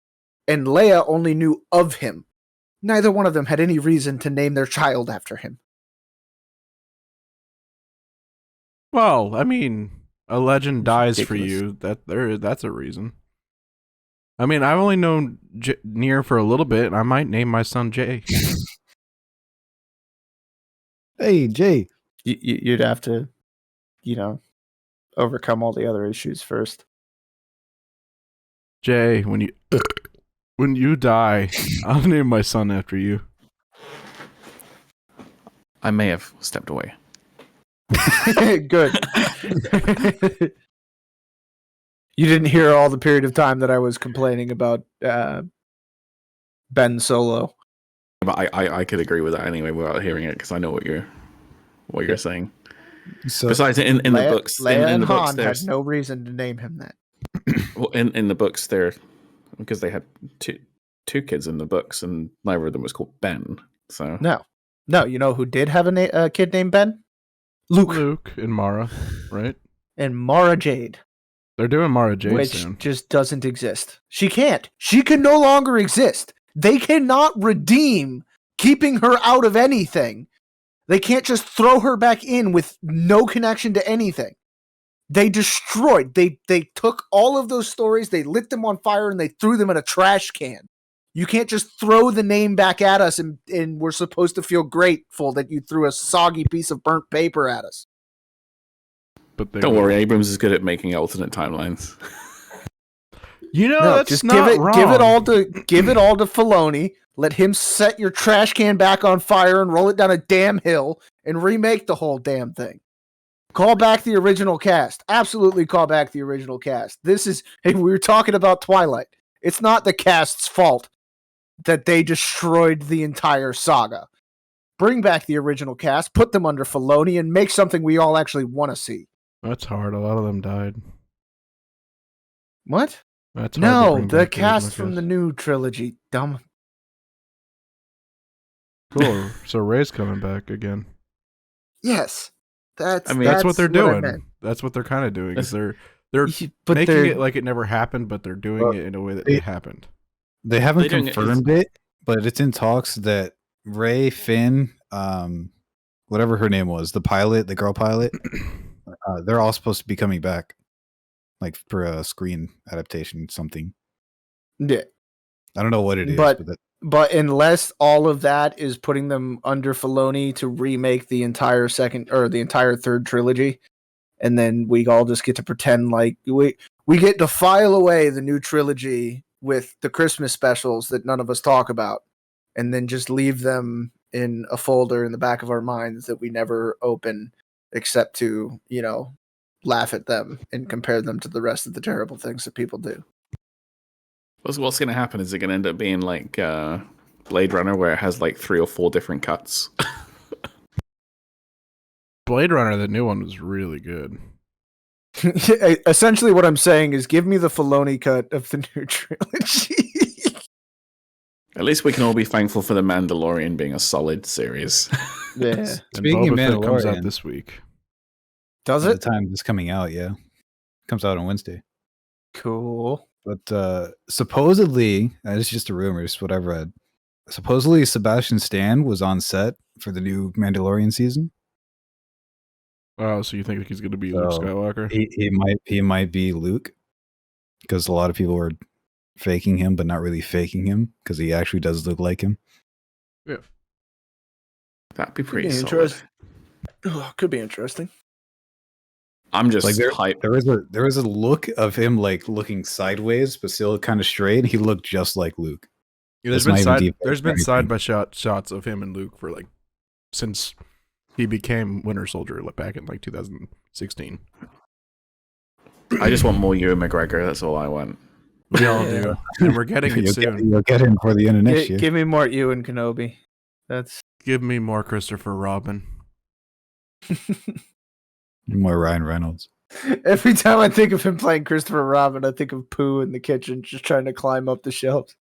And Leia only knew of him. Neither one of them had any reason to name their child after him. Well, I mean, a legend dies for ridiculous. you. That's a reason. I mean, I've only known Nier for a little bit, and I might name my son Jay. Hey, Jay. You'd have to, overcome all the other issues first. Jay, when you die, I'll name my son after you. I may have stepped away. Good. You didn't hear all the period of time that I was complaining about Ben Solo. But I could agree with that anyway without hearing it because I know what you're saying. So Besides, in the books, Leia in and the books, Han had no reason to name him that. well, in the books, because they had two kids in the books, and neither of them was called Ben. So No, you know who did have a kid named Ben? Luke and Mara, right? and Mara Jade, They're doing Mara Jade which soon. just doesn't exist. She can't. She can no longer exist. They cannot redeem keeping her out of anything. They can't just throw her back in with no connection to anything. They destroyed. They took all of those stories, they lit them on fire, and they threw them in a trash can. You can't just throw the name back at us and we're supposed to feel grateful that you threw a soggy piece of burnt paper at us. But don't worry, Abrams is good at making alternate timelines. That's just not wrong. give it all to Filoni. Let him set your trash can back on fire and roll it down a damn hill and remake the whole damn thing. Call back the original cast. Absolutely call back the original cast. We were talking about Twilight. It's not the cast's fault that they destroyed the entire saga. Bring back the original cast, put them under Filoni, and make something we all actually want to see. That's hard. A lot of them died. What? That's hard to No, bring the back cast from the cast. new trilogy. Dumb. Cool. So Ray's coming back again. Yes. I mean, That's what they're I doing. meant. That's what they're kind of doing. Is they're But making they're- it like it never happened, but they're doing it in a way that it happened. they haven't They're doing it- confirmed it, but it's in talks that Ray, Finn, whatever her name was, the girl pilot, they're all supposed to be coming back, like for a screen adaptation, something. Yeah. I don't know what it is, But- but But unless all of that is putting them under Filoni to remake the entire third trilogy, and then we all just get to pretend like we get to file away the new trilogy with the Christmas specials that none of us talk about, and then just leave them in a folder in the back of our minds that we never open except to, laugh at them and compare them to the rest of the terrible things that people do. What's going to happen? Is it going to end up being like Blade Runner, where it has like 3 or 4 different cuts? Blade Runner, the new one, was really good. Essentially, what I'm saying is, give me the Filoni cut of the new trilogy. At least we can all be thankful for The Mandalorian being a solid series. Yeah. And Speaking of Boba Fett comes out Mandalorian- this week. Does by the it? time it's coming out, yeah, comes out on Wednesday. Cool. But supposedly, it's just a rumor, it's what I've read. Supposedly, Sebastian Stan was on set for the new Mandalorian season. Oh, so you think he's going to be Luke So, Skywalker? He might be Luke, because a lot of people are faking him, but not really faking him, because he actually does look like him. That'd be pretty Yeah, solid. interest- Oh, could be interesting. I'm just Like hyped. there was a look of him like looking sideways, but still kind of straight. He looked just like Luke. Yeah, That's not even deep there's or been anything. side by shots of him and Luke for since he became Winter Soldier back in 2016. I just want more Ewan McGregor. That's all I want. We all do, and we're getting it soon. You'll get him for the end of next year. Give me more Ewan Kenobi. That's Give me more Christopher Robin. More Ryan Reynolds. every time I think of him playing Christopher Robin, I think of Pooh in the kitchen just trying to climb up the shelves.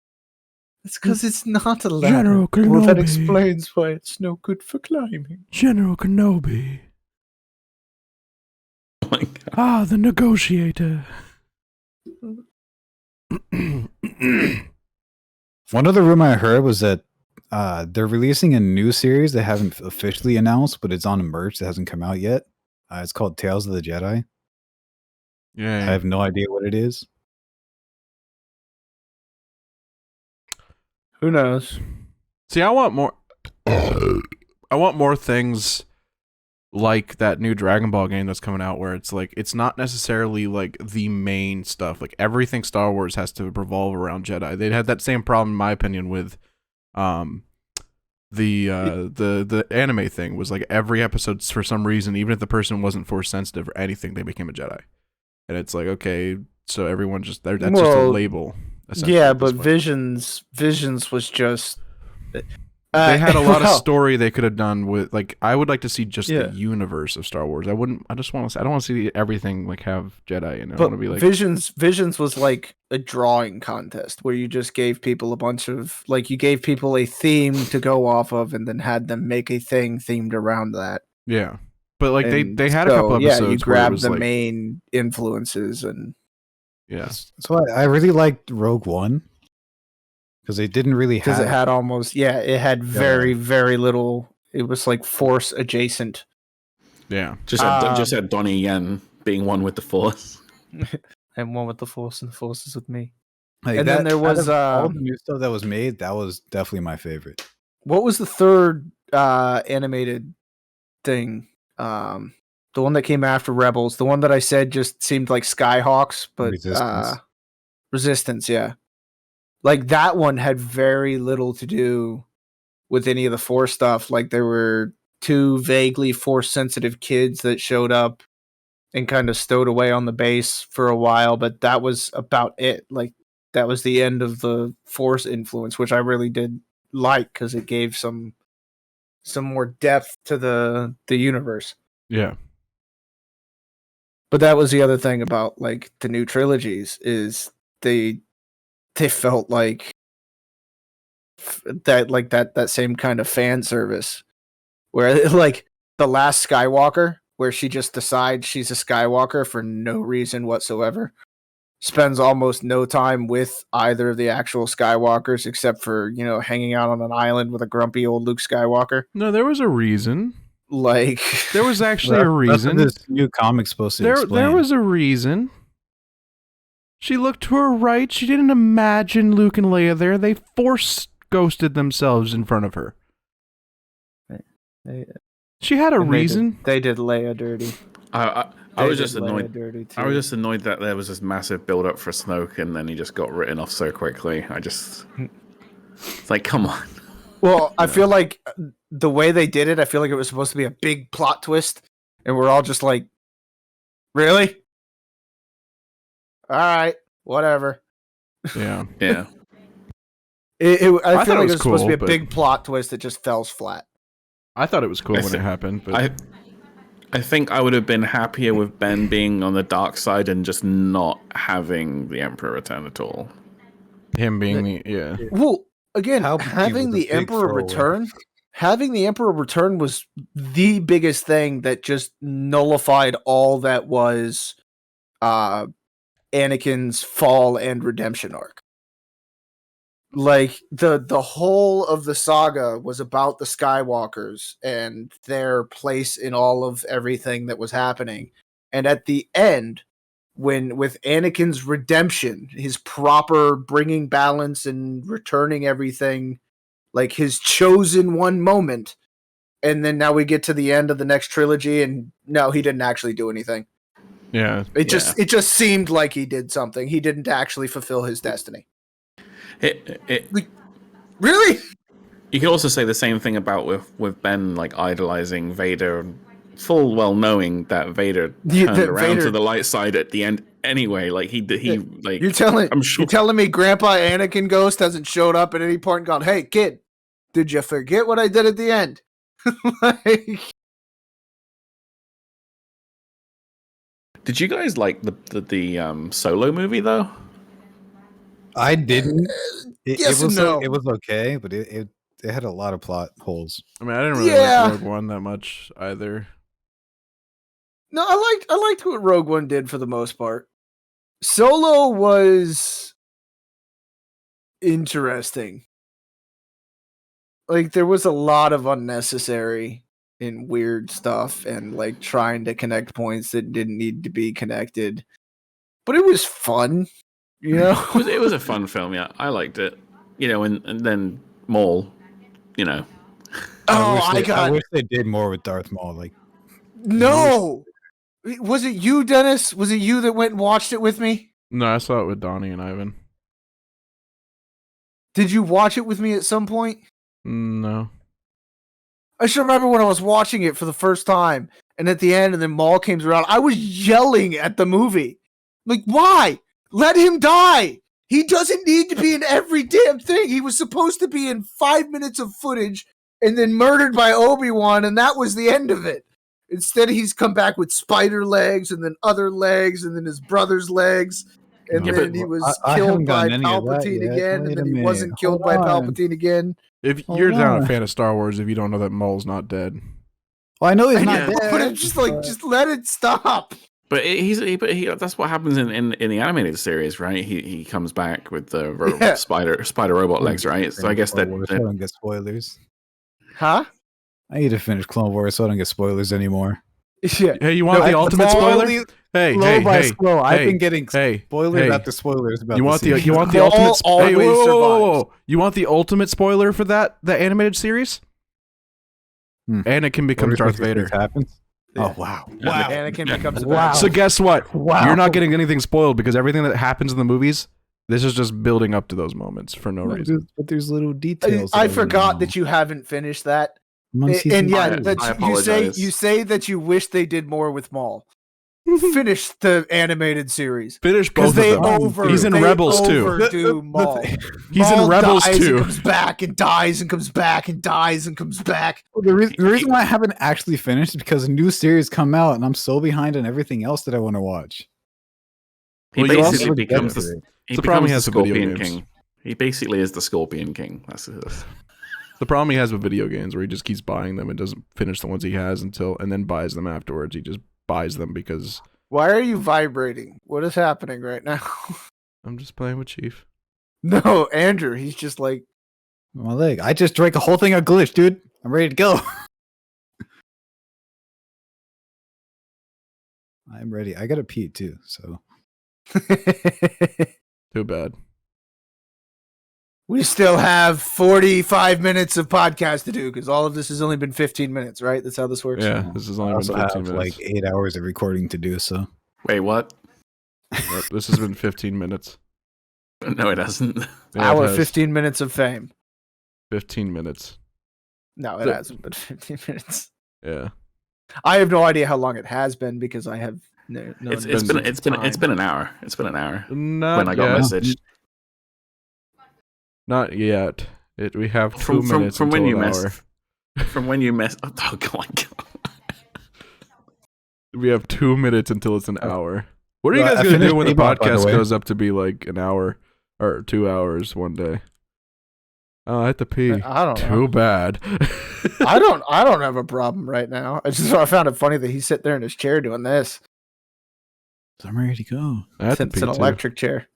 It's because it's not a ladder. General Well, that Kenobi. explains why it's no good for climbing. General Kenobi. Oh my God. Ah, the negotiator. One other rumor I heard was that they're releasing a new series they haven't officially announced, but it's on merch that hasn't come out yet. It's called Tales of the Jedi. I Yeah. have no idea what it is. Who knows? See, I want more. I want more things like that new Dragon Ball game that's coming out, where it's like it's not necessarily like the main stuff. Like everything Star Wars has to revolve around Jedi. They had that same problem, in my opinion, with the anime thing. Was like every episode, for some reason, even if the person wasn't force sensitive or anything, they became a Jedi. And it's like, okay, so everyone just that's just a label. Yeah, but Visions was just. They had a lot of story they could have done with, like, I would like to see just the universe of Star Wars. I don't want to see everything like have Jedi in it. I want to be like Visions was like a drawing contest where you just gave people a bunch of, like, you gave people a theme to go off of and then had them make a thing themed around that. Yeah. But like they had a couple episodes you where it grabbed was the like, main influences and So I really liked Rogue One because they didn't really because have it had almost it had very very little. It was like Force adjacent. Yeah. Just had Donnie Yen being one with the Force. And one with the Force, and the Force is with me. Like and then there was all the new stuff that was made. That was definitely my favorite. What was the third animated thing? The one that came after Rebels. The one that I said just seemed like Skyhawks, but Resistance, yeah. Like that one had very little to do with any of the Force stuff. Like there were two vaguely Force sensitive kids that showed up and kind of stowed away on the base for a while, but that was about it. Like that was the end of the Force influence, which I really did like because it gave some more depth to the universe. Yeah. But that was the other thing about like the new trilogies is they felt like that same kind of fan service where like the last Skywalker, where she just decides she's a Skywalker for no reason whatsoever, spends almost no time with either of the actual Skywalkers except for, hanging out on an island with a grumpy old Luke Skywalker. No, there was a reason. Like there was actually a reason. That's what this new comic's supposed to explain. There was a reason. She looked to her right. She didn't imagine Luke and Leia there. They force ghosted themselves in front of her. She had a reason. They did Leia dirty. I was just annoyed. I was just annoyed that there was this massive build up for Snoke, and then he just got written off so quickly. It's like, come on. Well, I feel like the way they did it, I feel like it was supposed to be a big plot twist, and we're all just like, really? All right, whatever. Yeah. Yeah. I feel like it was cool, supposed to be a big plot twist that just fell flat. I thought it was cool when it happened, but I think I would have been happier with Ben being on the dark side and just not having the Emperor return at all. Him being Well, again, having the Emperor return was the biggest thing that just nullified all that was Anakin's fall and redemption arc. Like the whole of the saga was about the Skywalkers and their place in all of everything that was happening. And at the end, with Anakin's redemption, his proper bringing balance and returning everything, like his chosen one moment, and then now we get to the end of the next trilogy, and no, he didn't actually do anything. Yeah, it just seemed like he did something. He didn't actually fulfill his destiny. Really? You could also say the same thing about with Ben, like idolizing Vader, full well knowing that Vader turned around to the light side at the end anyway. Like he like you're telling me Grandpa Anakin Ghost hasn't showed up at any point and gone, "Hey kid, did you forget what I did at the end?" Like, did you guys like the Solo movie though? I didn't. Yes it was and no. it was okay, but it had a lot of plot holes. I mean, I didn't really Yeah. like Rogue One that much either. No, I liked what Rogue One did for the most part. Solo was interesting. Like there was a lot of unnecessary and weird stuff and like trying to connect points that didn't need to be connected. But it was fun, you know? It was a fun film, yeah. I liked it. You know, and then Maul, you know. I wish they did more with Darth Maul. Like, No! Was it you, Dennis? Was it you that went and watched it with me? No, I saw it with Donnie and Ivan. Did you watch it with me at some point? No. I should remember when I was watching it for the first time, and at the end, and then Maul came around, I was yelling at the movie. Like, why? Let him die! He doesn't need to be in every damn thing. He was supposed to be in 5 minutes of footage and then murdered by Obi-Wan, and that was the end of it. Instead, he's come back with spider legs, and then other legs, and then his brother's legs, and Yeah, then but he was I killed haven't by gotten any of that Palpatine yet. again, Wait and a then he minute. wasn't killed Hold by on. Palpatine again. If Hold you're not on. a fan of Star Wars, if you don't know that Maul's not dead. well, I know he's I not know, dead. but it's just like, just let it stop. But that's what happens in the animated series, right? He comes back with the Yeah. spider robot legs, right? So I guess Clone Wars, so I don't get spoilers. Huh? I need to finish Clone Wars so I don't get spoilers anymore. Yeah. Hey, you want the ultimate spoiler? Hey, Slow. I've been getting hey, spoilers hey. after spoilers about You want the series. ultimate? Maul always Hey, whoa. survives. You want the ultimate spoiler for that animated series? Anakin becomes Darth Vader. Happens? Yeah. Oh wow! Yeah. Anakin becomes a Wow. bad So guess what? Wow. You're not getting anything spoiled because everything that happens in the movies, this is just building up to those moments for no reason. But there's little details. I forgot that you haven't finished that. And yeah, that I you apologize. say that you wish they did more with Maul. Finish the animated series. Finish Because both of they them. He's in Rebels too. overdo Maul. He's in Maul Rebels dies too. And comes back and dies and comes back and dies and comes back. The reason why I haven't actually finished is because a new series come out and I'm so behind on everything else that I want to watch. He Well, you also- basically becomes Yeah. he The problem becomes he has the with video Scorpion games. King. He basically is the Scorpion King. That's The problem he has with video games where he just keeps buying them and doesn't finish the ones he has and then buys them afterwards. He just buys them because Why are you vibrating? What is happening right now? I'm just playing with Chief. No, Andrew, he's just like, My leg. I just drank a whole thing of glitch, dude. I'm ready to go. I'm ready. I gotta pee too, so Too bad. we still have 45 minutes of podcast to do because all of this has only been 15 minutes, right? That's how this works. Yeah, this has I only been also 15 have minutes. like 8 hours of recording to do. So Wait, what? Yep, this has been 15 minutes. No, it hasn't. Yeah, it Hour has. 15 minutes of fame. 15 minutes. No, it So- hasn't been 15 minutes. Yeah. I have no idea how long it has been because I have no. It's notion been of time. an hour. It's been an hour Not when I got yet. messaged. Not yet. We have 2 From minutes when until you an messed. From when you messed. Oh god. We have 2 minutes until it's an hour. What are you Well, guys I gonna do finished when the Bebop, by the podcast way. goes up to be like an hour or 2 hours one day? Oh, I have to pee. I don't know. Too bad. I don't have a problem right now. I found it funny that he's sitting there in his chair doing this. I'm ready to go. I have to It's pee an too. electric chair.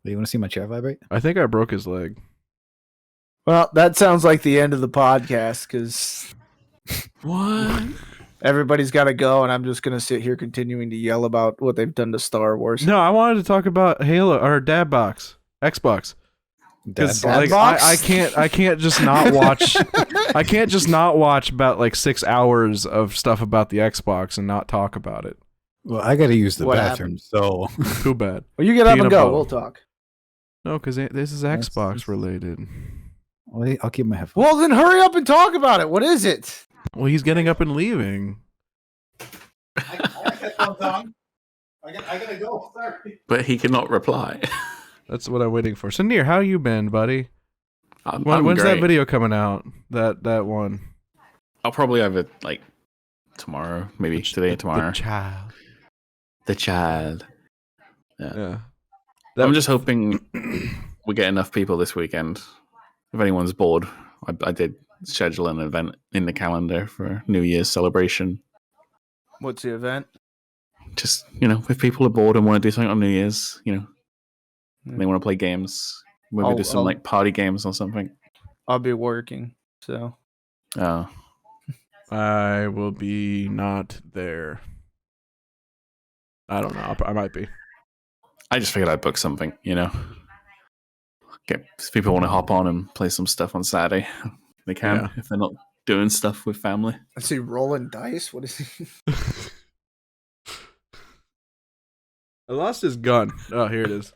You want to see my chair vibrate? I think I broke his leg. Well, that sounds like the end of the podcast because What? everybody's got to go, and I'm just going to sit here continuing to yell about what they've done to Star Wars. No, I wanted to talk about Halo or Xbox. Because Dad like box? I can't just not watch. I can't just not watch about like 6 hours of stuff about the Xbox and not talk about it. Well, I got to use the What bathroom, so Too bad. Well, you get up and Peanut go. butter. We'll talk. No, because this is That's- Xbox related. I'll keep my headphones. Well, then hurry up and talk about it. What is it? Well, he's getting up and leaving. I gotta go. Sorry. But he cannot reply. That's what I'm waiting for. So, Nier, how you been, buddy? I'm When's that great. video coming out? That one. I'll probably have it like tomorrow, maybe today or tomorrow. The child. The child. Yeah. I'm just hoping we get enough people this weekend. If anyone's bored, I did schedule an event in the calendar for New Year's celebration. What's the event? Just, if people are bored and want to do something on New Year's, Hmm. they want to play games, maybe do some like party games or something. I'll be working, so. I will be not there. I don't know. I might be. I just figured I'd book something, Get if people want to hop on and play some stuff on Saturday. They can if they're not doing stuff with family. Is he rolling dice? What is he? I lost his gun. Oh, here it is.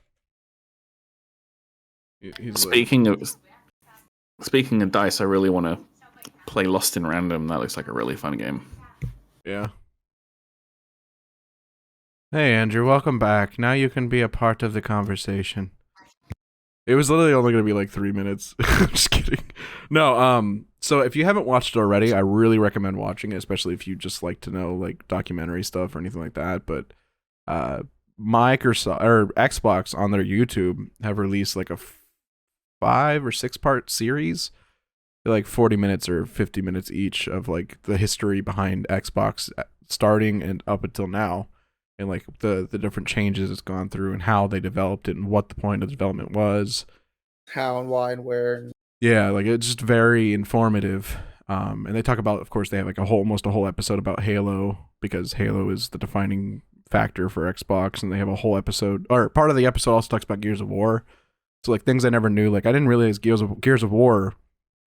He's Speaking of dice, I really want to play Lost in Random. That looks like a really fun game. Yeah. Hey, Andrew, welcome back. Now you can be a part of the conversation. It was literally only going to be like 3 minutes. Just kidding. No, so if you haven't watched it already, I really recommend watching it, especially if you just like to know like documentary stuff or anything like that. But Microsoft or Xbox on their YouTube have released like a 5 or 6 part series. They're like 40 minutes or 50 minutes each of like the history behind Xbox starting and up until now. And like the different changes it's gone through and how they developed it and what the point of the development was. How and why and where. Yeah, like it's just very informative. And they talk about, of course, they have like almost a whole episode about Halo because Halo is the defining factor for Xbox. And they have a whole episode, or part of the episode also talks about Gears of War. So like things I never knew, like I didn't realize Gears of War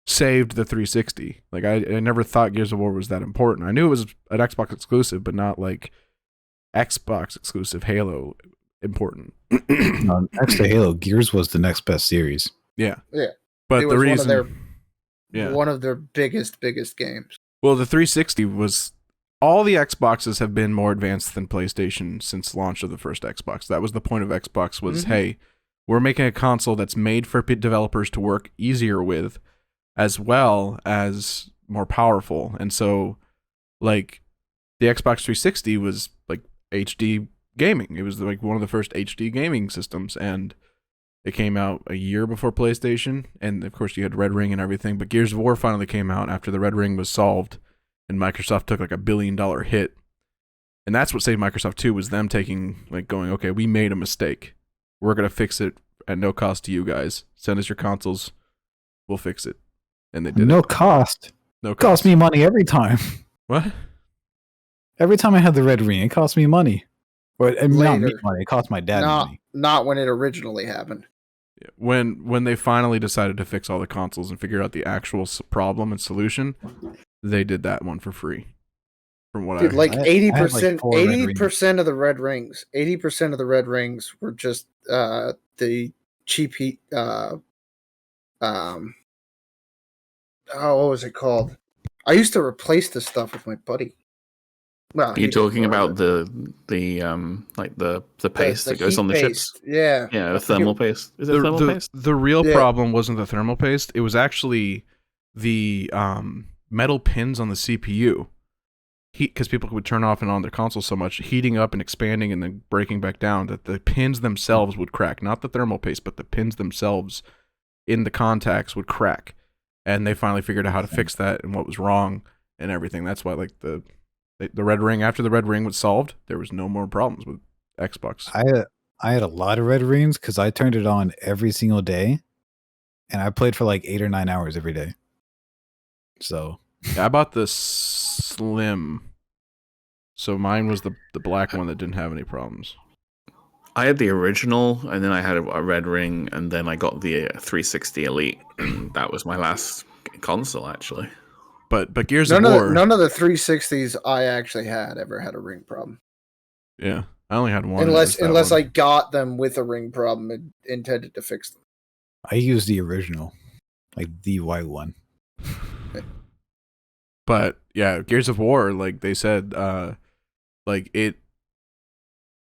saved the 360. Like I never thought Gears of War was that important. I knew it was an Xbox exclusive, but not like Xbox exclusive Halo important. Next to Halo, Gears was the next best series. Yeah. But it the was reason, one of their biggest games. Well, the 360 was, all the Xboxes have been more advanced than PlayStation since launch of the first Xbox. That was the point of Xbox was, hey, we're making a console that's made for developers to work easier with, as well as more powerful. And so, like, the Xbox 360 was like HD gaming. It was like one of the first HD gaming systems, and it came out a year before PlayStation. And of course, you had Red Ring and everything. But Gears of War finally came out after the Red Ring was solved, and Microsoft took like $1 billion hit. And that's what saved Microsoft too, was them taking like going, okay, we made a mistake. We're gonna fix it at no cost to you guys. Send us your consoles, we'll fix it. And they did. No it. cost. No It cost. cost me money every time. What? Every time I had the Red Ring, it cost me money. Or not me Later. money. It cost my dad money. Not when it originally happened. When they finally decided to fix all the consoles and figure out the actual problem and solution, they did that one for free. From what Dude, like I had 80%, like 4 Red Rings. 80% of the Red Rings, 80% of the Red Rings were just the cheap heat. What was it called? I used to replace this stuff with my buddy. Well, Are you talking about the paste that goes on the chips? Yeah. Yeah, the thermal paste. Is it thermal paste? The real Yeah. problem wasn't the thermal paste. It was actually the metal pins on the CPU. Because people would turn off and on their console so much, heating up and expanding and then breaking back down, that the pins themselves would crack. Not the thermal paste, but the pins themselves in the contacts would crack. And they finally figured out how to fix that and what was wrong and everything. That's why like the Red Ring, after the Red Ring was solved, there was no more problems with Xbox. I had a lot of Red Rings because I turned it on every single day, and I played for like 8 or 9 hours every day. So Yeah, I bought the Slim. So mine was the black one that didn't have any problems. I had the original, and then I had a Red Ring, and then I got the 360 Elite, and that was my last console, actually. But Gears of War, None of the 360s I actually ever had a ring problem. yeah, I only had one. Unless I got them with a ring problem and intended to fix them. I used the original, like the white one. But yeah, Gears of War, like they said, like it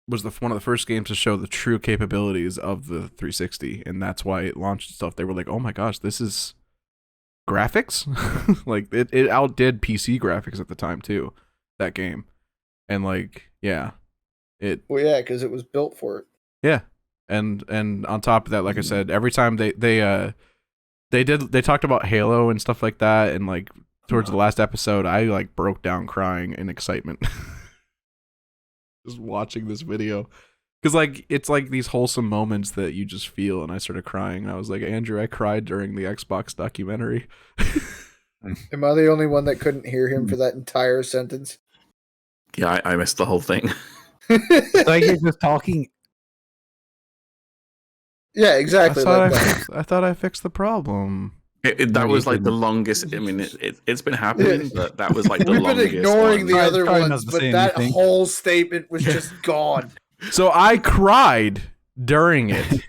was one of the first games to show the true capabilities of the 360, and that's why it launched stuff. They were like, oh my gosh, this is graphics. Like it outdid PC graphics at the time too, that game. And like, yeah, Well, yeah, because it was built for it. yeah, And on top of that, like I said, every time they talked about Halo and stuff like that, and like towards the last episode, I like broke down crying in excitement just watching this video. Because like it's like these wholesome moments that you just feel, and I started crying. And I was like, Andrew, I cried during the Xbox documentary. Am I the only one that couldn't hear him for that entire sentence? Yeah, I missed the whole thing. It's like you're just talking. Yeah, exactly. I thought I fixed the problem. That was like the longest. I mean, it's been happening, but that was like the We've longest. been ignoring one. the other trying not ones, to but say that anything. whole statement was just gone. So I cried during it.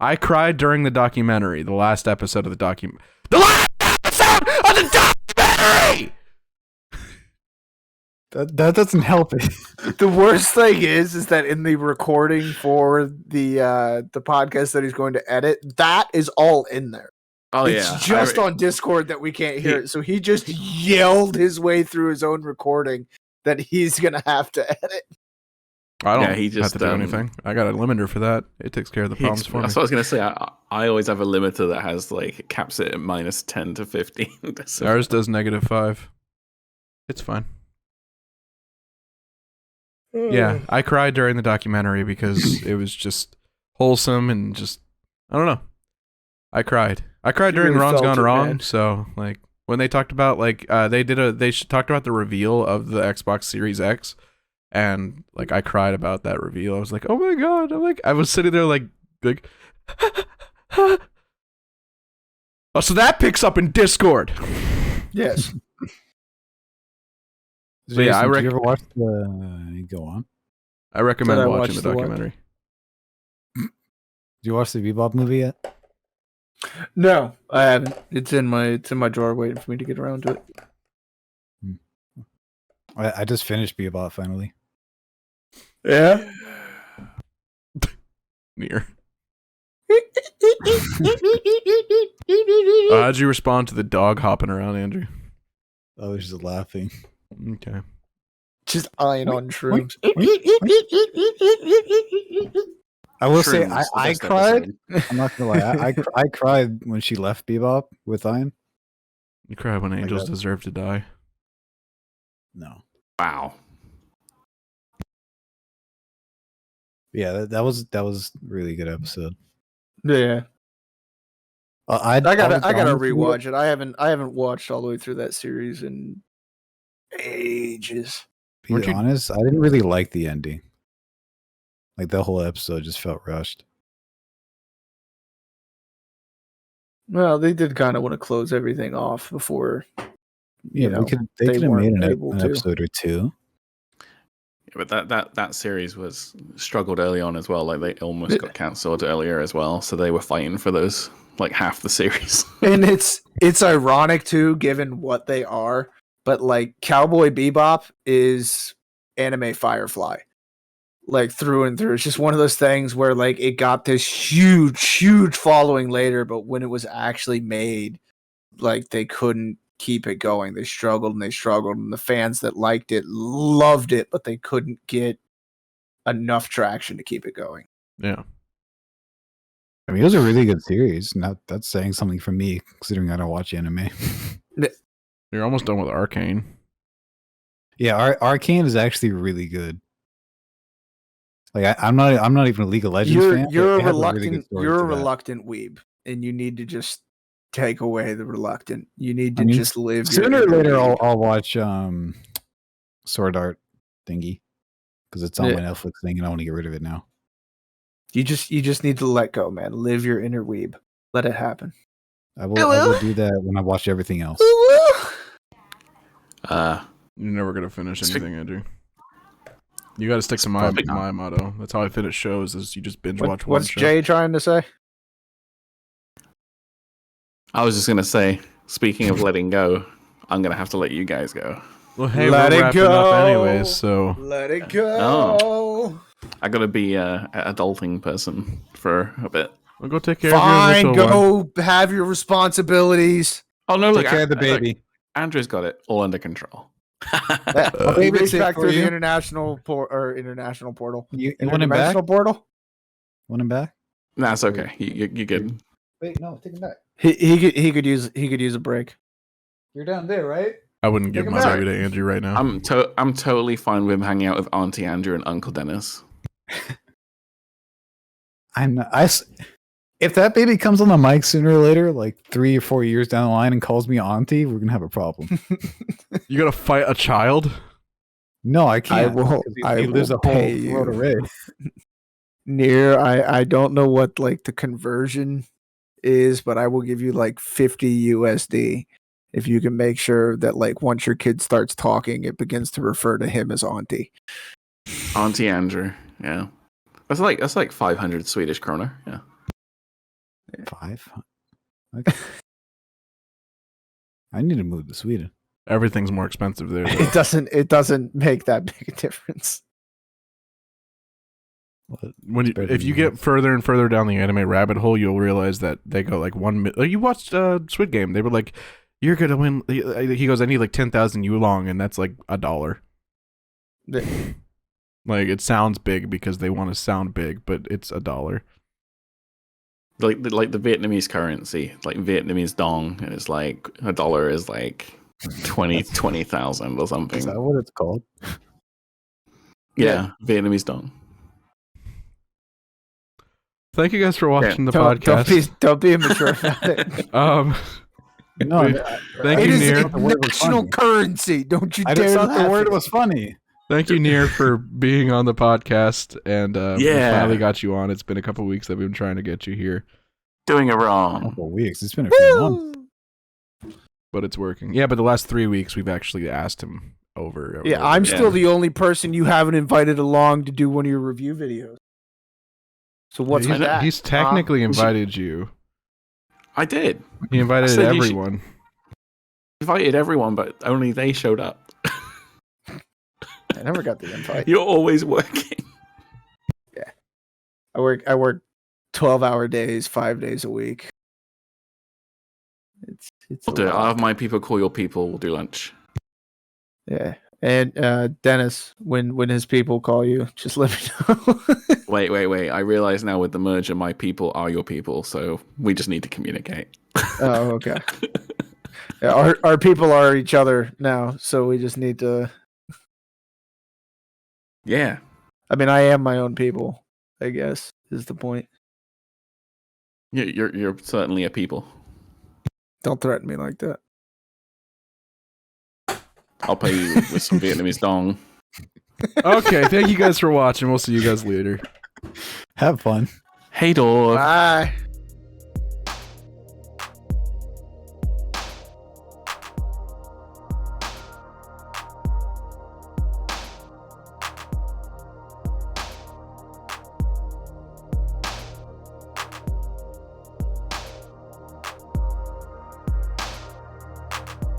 I cried during the documentary, the last episode of the documentary. The last episode of the documentary! That doesn't help it. The worst thing is that in the recording for the podcast that he's going to edit, that is all in there. Oh It's yeah, just on Discord that we can't hear it. So he just yelled his way through his own recording that he's gonna have to edit. I don't Yeah, he just, have to do anything. I got a limiter for that. It takes care of the problems for me. That's what I was gonna say. I always have a limiter that has like caps it at minus 10 to 15. So, Ours does -5. It's fine. Yeah, I cried during the documentary because it was just wholesome and just I don't know. I cried during really Ron's felt Gone it, Wrong. man. So like when they talked about like they talked about the reveal of the Xbox Series X, and like I cried about that reveal. I was like, oh my god! I was sitting there like. Oh, so that picks up in Discord. Yes. So yeah, Jason, did you ever watch the? Go on. I recommend Did I watching watch the the what? documentary. Did you watch the Bebop movie yet? No, I haven't. It's in my drawer waiting for me to get around to it. I just finished Bebop finally. Yeah. Nier. How'd you respond to the dog hopping around, Andrew? I was just laughing. Okay. Just eyeing on shrooms. I will say Shrooms, the I best cried. episode. I'm not gonna lie. I cried when she left Bebop with Ian. You cry when angels that. deserve to die. No. Wow. Yeah, that was a really good episode. Yeah. I gotta was honestly- rewatch it. I haven't watched all the way through that series in ages. Be Weren't you- honest, I didn't really like the ending. Like the whole episode just felt rushed. Well, they did kind of want to close everything off before. Yeah, know, they they could have made weren't an able to. episode or two. Yeah, but that series was struggled early on as well. Like they almost got cancelled earlier as well. So they were fighting for those like half the series. And it's ironic too, given what they are. But like Cowboy Bebop is anime Firefly, like through and through. It's just one of those things where like it got this huge following later, but when it was actually made, like they couldn't keep it going. They struggled, and the fans that liked it loved it, but they couldn't get enough traction to keep it going. Yeah. I mean, it was a really good series. Now that's saying something for me, considering I don't watch anime. You're almost done with Arcane. Yeah, Arcane is actually really good. Like I'm not even a League of Legends fan. You're but a it has really good reluctant story you're a to that. reluctant weeb, and you need to just take away the reluctant. You need to I mean, just live. Sooner or your later, weeb. I'll watch Sword Art thingy because it's on Yeah. my Netflix thing, and I want to get rid of it now. You just need to let go, man. Live your inner weeb. Let it happen. I will do that when I watch everything else. You're never gonna finish Speak- anything, Andrew. You got to stick to Probably my motto. That's how I finish shows. Is you just binge watch one What's show. Jay trying to say? I was just gonna say, speaking of letting go, I'm gonna have to let you guys go. Well, hey, Let we're it wrapping up go. anyways. So Let it go. I gotta be a adulting person for a bit. we'll go take care Fine, of your little one. go have your responsibilities. Oh no! Take Look, care of the look, baby. Andrew's got it all under control. He baby's reached it back for through the you. international portal. You want him back? International portal. Want him back? Nah, it's okay. You're good. Wait, no, take him back. He could use a break. You're down there, right? I wouldn't give Take my him baby to Andrew right now. I'm totally fine with him hanging out with Auntie Andrew and Uncle Dennis. If that baby comes on the mic sooner or later, like 3 or 4 years down the line, and calls me auntie, we're gonna have a problem. You gotta fight a child? No, I can't. I will. He lives a whole pay world you. array. Near, I don't know what like the conversion is, but I will give you like 50 USD if you can make sure that like once your kid starts talking, it begins to refer to him as auntie. Auntie Andrew. Yeah. That's like 500 Swedish kroner. Yeah. 5. Okay. I need to move to Sweden. Everything's more expensive there. It doesn't make that big a difference. If you get further and further down the anime rabbit hole, you'll realize that they go like like you watched Squid Game. They were like, "You're gonna win." He goes, "I need like 10,000 yulong," and that's like $1. Like it sounds big because they want to sound big, but it's $1. Like the Vietnamese currency, like Vietnamese dong, and it's like $1 is like 20,000 or something. Is that what it's called? Yeah, Vietnamamese dong. Thank you guys for watching the podcast. Don't be immature about it. No, Thank It you, is Nier. national currency. Don't you I dare just thought laugh the word at was funny. Thank you, Nier, for being on the podcast, and we Yeah. finally got you on. It's been a couple weeks that we've been trying to get you here, Doing it A wrong. couple weeks. It's been a few months. but it's working. Yeah, but the last 3 weeks we've actually asked him over. Yeah, I'm still the only person you haven't invited along to do one of your review videos. So what's he's, with that? he's technically invited you. I did. He invited said you should- everyone. Invited everyone, but only they showed up. I never got the invite. You're always working. I work 12-hour days, 5 days a week. It's I'll a do it. lot. I'll have my people call your people. We'll do lunch. Yeah. And Dennis, when his people call you, just let me know. Wait. I realize now with the merger, my people are your people, so we just need to communicate. Oh, okay. Yeah, our people are each other now, so we just need to. Yeah. I mean, I am my own people, I guess, is the point. You're certainly a people. Don't threaten me like that. I'll pay you with some Vietnamese dong. Okay, thank you guys for watching. We'll see you guys later. Have fun. Hey, dog. Bye.